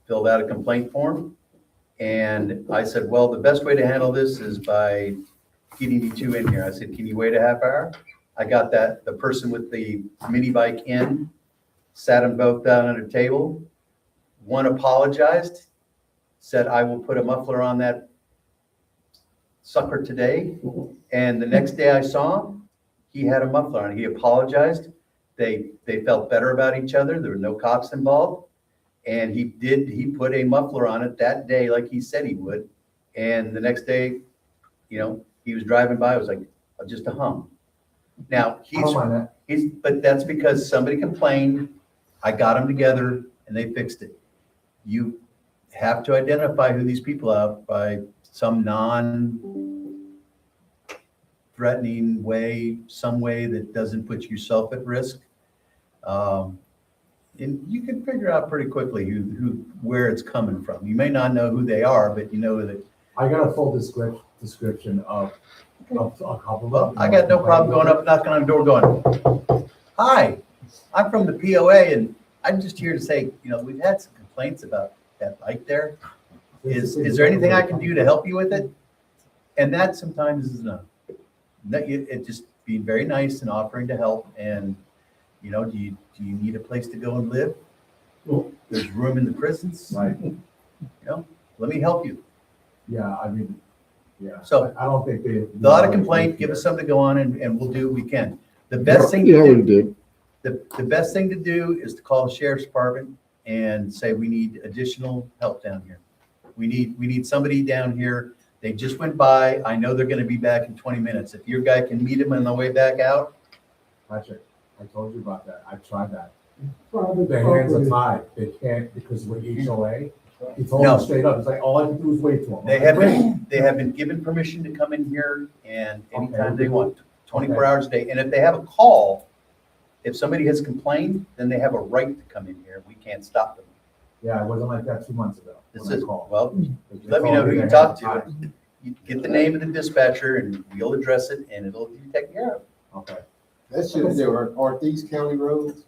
filled out a complaint form. And I said, well, the best way to handle this is by getting you two in here. I said, can you wait a half hour? I got the person with the mini bike in, sat them both down at a table. One apologized, said, I will put a muffler on that sucker today. And the next day I saw him, he had a muffler on. He apologized. They felt better about each other. There were no cops involved. And he put a muffler on it that day, like he said he would. And the next day, he was driving by, it was like just a hum. Now, I don't mind that. but that's because somebody complained, I got them together and they fixed it. You have to identify who these people are by some non-threatening way, some way that doesn't put yourself at risk. And you can figure out pretty quickly where it's coming from. You may not know who they are, but you know that. I got a full description of a couple Well, of them. I got no problem going up, knocking on the door, going, "Hi, I'm from the POA, and I'm just here to say, we've had some complaints about that light there. Is there anything I can do to help you with it?" And that sometimes is enough. It just being very nice and offering to help. And do you need a place to go and live? Well, There's room in the prisons. Right. Let me help you. Yeah, I mean, yeah. So, I don't think they. A lot of complaint, give us something to go on, and we'll do what we can. The best thing Yeah, to we do, did. the best thing to do is to call the sheriff's department and say, we need additional help down here. We need somebody down here. They just went by. I know they're gonna be back in 20 minutes. If your guy can meet them on the way back out, Patrick, I told you about that. I tried that. private Their hands are property. tied. They can't because we're HOA. He told No. me straight up, it's like, all I can do is wait for them. they have been given permission to come in here and anytime they want, 24 hours a day. And if they have a call, if somebody has complained, then they have a right to come in here. We can't stop them. Yeah, it wasn't like that 2 months ago. This when I is, called. well, They let me told know who their you hands talk are to. tied. You get the name of the dispatcher and we'll address it and it'll be taken care of. Okay. That should, aren't these county roads?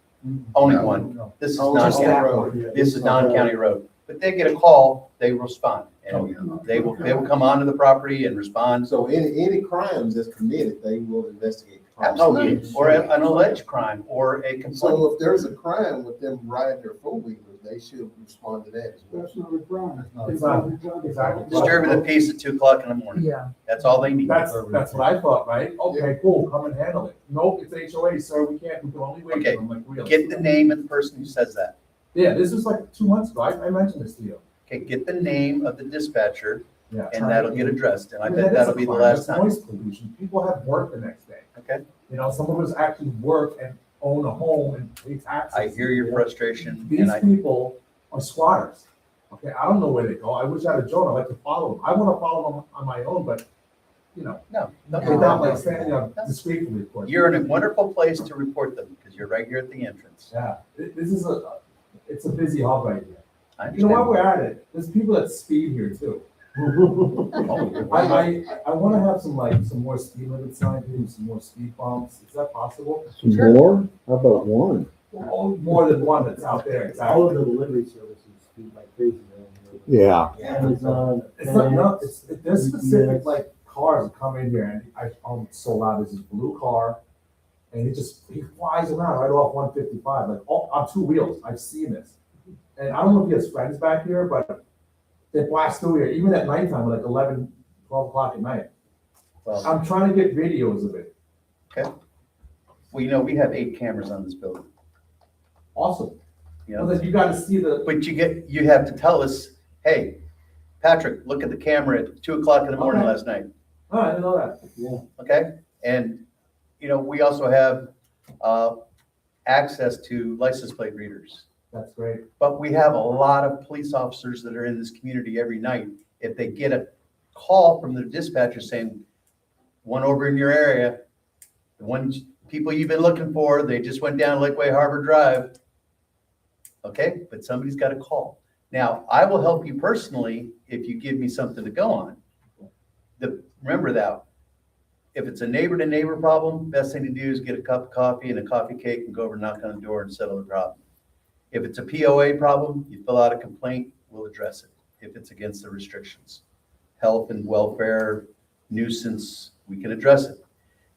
Only No. one. This is Oh, non-county. that road. This is non-county road. But they get a call, they respond. Oh, And yeah. they will come onto the property and respond. So any crimes that's committed, they will investigate. the crime. Absolutely. Or an alleged crime or a So complaint. if there's a crime with them riding their four-wheelers, they should respond to that as well. That's not a crime. It's not, exactly. Disturbing the peace at 2:00 in the morning. Yeah. That's all they need. That's what I thought, right? Okay, cool, come and handle it. Nope, it's HOA, sir, we can only wait. Okay, I'm like, really? Get the name of the person who says that. Yeah, this was like 2 months ago, I mentioned this to you. Okay, get the name of the dispatcher Yeah. and that'll get addressed. And I mean, bet that is that'll a be the crime. last That's time. Noise pollution, people have work the next day. Okay? Some of us actually work and own a home and pay taxes. I hear your frustration These and people are squatters. Okay, I don't know where they go. I wish I had a drone. I'd like to follow them. I want to follow them on my own, but, no, without like standing up discreetly, of course. you're in a wonderful place to report them because you're right here at the entrance. Yeah, this is it's a busy hub right here. I You know what, understand. we're at it. There's people that speed here too. Oh, I want to have some more speed limit signs, maybe some more speed bumps. Is that possible? Some more? How about one? Oh, more than one that's out there, All of exactly. the delivery services speed like crazy around Yeah. here. Amazon. It's not, FedEx, there's specific UPS. like cars that come in here and I'm so loud, there's this blue car and he flies around right off 155, like on two wheels. I've seen this. And I don't know if he has friends back here, but they blast through here, even at nighttime, like 11, 12 o'clock at night. Well, I'm trying to get videos of it. we have 8 cameras on this building. Awesome. You Well, know, then you gotta see the, but you have to tell us, hey, Patrick, look at the camera at 2:00 in the morning Okay. last night. oh, I didn't know that. Okay? And, we also have access to license plate readers. That's great. But we have a lot of police officers that are in this community every night. If they get a call from the dispatcher saying, one over in your area, the one people you've been looking for, they just went down Lakeway Harbor Drive. Okay, but somebody's got a call. Now, I will help you personally if you give me something to go on. Remember that, if it's a neighbor-to-neighbor problem, best thing to do is get a cup of coffee and a coffee cake and go over and knock on the door and settle the problem. If it's a POA problem, you fill out a complaint, we'll address it. If it's against the restrictions, health and welfare, nuisance, we can address it.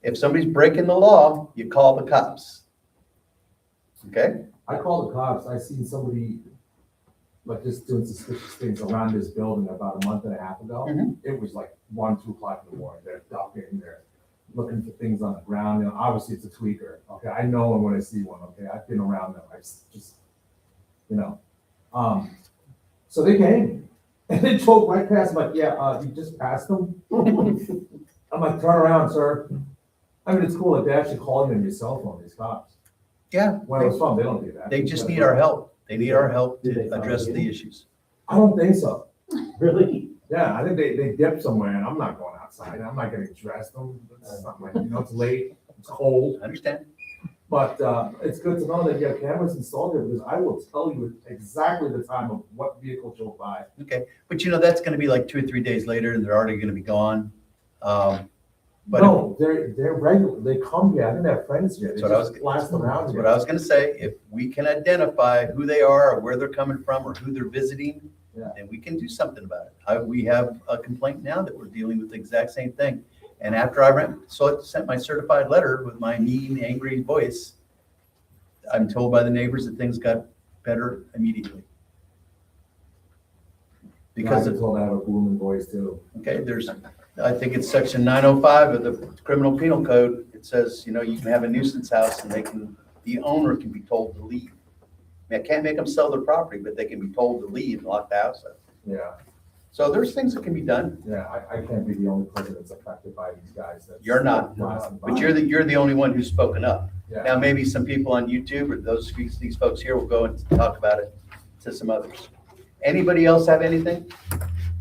If somebody's breaking the law, you call the cops. Okay? I called the cops. I seen somebody like just doing suspicious things around this building about a month and a half ago. Mhm. It was like 1, 2 o'clock in the morning. They're ducking, they're looking for things on the ground. Obviously it's a tweaker. Okay, I know them when I see one. Okay, I've been around them. I just, So they came and they drove right past, I'm like, yeah, you just passed them? I'm like, turn around, sir. I mean, it's cool that they actually call you on your cell phone, these cops. Yeah, When I was from, they don't do that. they just need our help. They need our help Did they to find address you? the issues. I don't think so. Really? Yeah, I think they dipped somewhere and I'm not going outside. I'm not gonna dress them. It's not like, it's late, it's cold. I understand. But it's good to know that you have cameras installed there because I will tell you exactly the time of what vehicle drove by. Okay, but that's gonna be like 2 or 3 days later and they're already gonna be gone. But No, they're regular. They come here. I think they have friends here. They That's what I just was- blast around that's here. what I was gonna say. If we can identify who they are or where they're coming from or who they're visiting, Yeah. then we can do something about it. We have a complaint now that we're dealing with the exact same thing. And after I sent my certified letter with my mean, angry voice, I'm told by the neighbors that things got better immediately. Because I've been told I have a booming voice too. okay, I think it's section 905 of the criminal penal code. It says, you can have a nuisance house and the owner can be told to leave. I mean, I can't make them sell their property, but they can be told to leave and lock the house up. Yeah, So there's things that can be done. yeah. I can't be the only person that's affected by these guys. That's You're not, blasting by. but you're the only one who's spoken up. Yeah. Now, maybe some people on YouTube or these folks here will go and talk about it to some others. Anybody else have anything?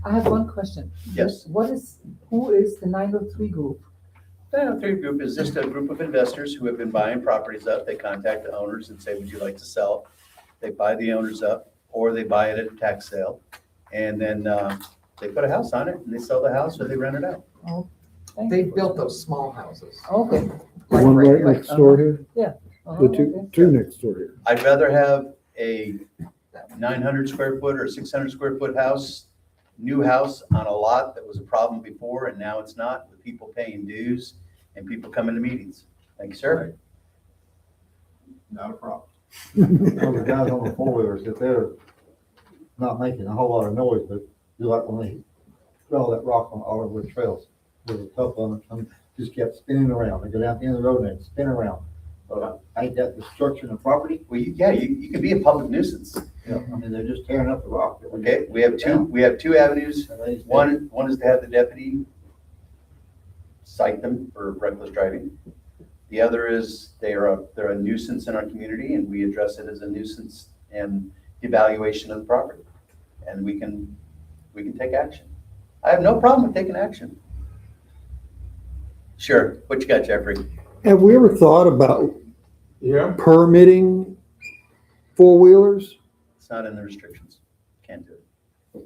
I have one question. Yes. Who is the 903 group? The 903 group is just a group of investors who have been buying properties up. They contact the owners and say, would you like to sell? They buy the owners up, or they buy it at a tax sale. And then they put a house on it and they sell the house or they rent it out. They built those small houses. Okay. The one right next door here, Oh, the two next door here. I'd rather have a 900 square foot or 600 square foot house, new house on a lot that was a problem before and now it's not, with people paying dues and people coming to meetings. Thank you, sir. Not a problem. Well, the guys on the four-wheelers, if they're not making a whole lot of noise, but you like when they throw that rock on all over the trails, with a couple of them, just kept spinning around. They go down the end of the road and spin around. Ain't that destruction of property? Well, you can be a public nuisance. Yeah, I mean, they're just tearing up the rock. Okay, we have two avenues. One is to have the deputy cite them for reckless driving. The other is they're a nuisance in our community and we address it as a nuisance and evaluation of the property. And we can take action. I have no problem with taking action. Sure, what you got, Jeffrey? Have we ever thought about Yeah. permitting four-wheelers? It's not in the restrictions. Can't do it.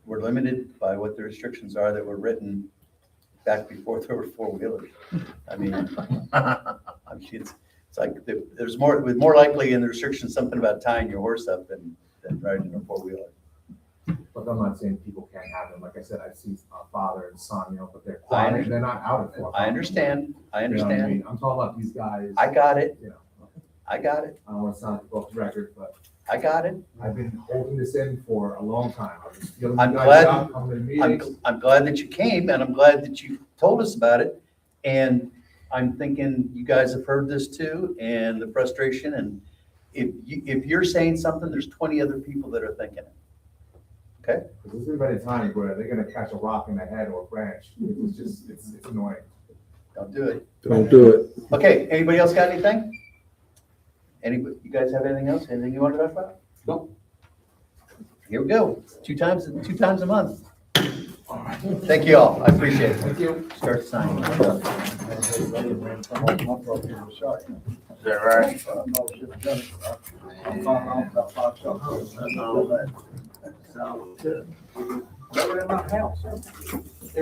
We're limited by what the restrictions are that were written back before there were four-wheelers. I mean, it's like there's more likely in the restrictions something about tying your horse up than riding a four-wheeler. But I'm not saying people can't have them. Like I said, I've seen a father and son, but they're I quiet. understand. They're not out at 4 o'clock. I understand. I You know what I understand. mean? I'm talking about these guys. I got it. You know, I got it. I don't want to sound like a broken record, but I got it. I've been holding this in for a long time. I was feeling I'm you guys glad- out, coming to meetings. I'm glad that you came and I'm glad that you told us about it. And I'm thinking you guys have heard this too and the frustration. And if you're saying something, there's 20 other people that are thinking it. Okay? Because there's been times where they're gonna catch a rock in the head or a branch. It's just, it's annoying. Don't do it. Don't do it. Okay, anybody else got anything? Anybody, you guys have anything else? Anything you want to talk about? No. Here we go. Two times a month. Thank you all. I appreciate it. Thank you. Start signing. Is that right? Never in my house.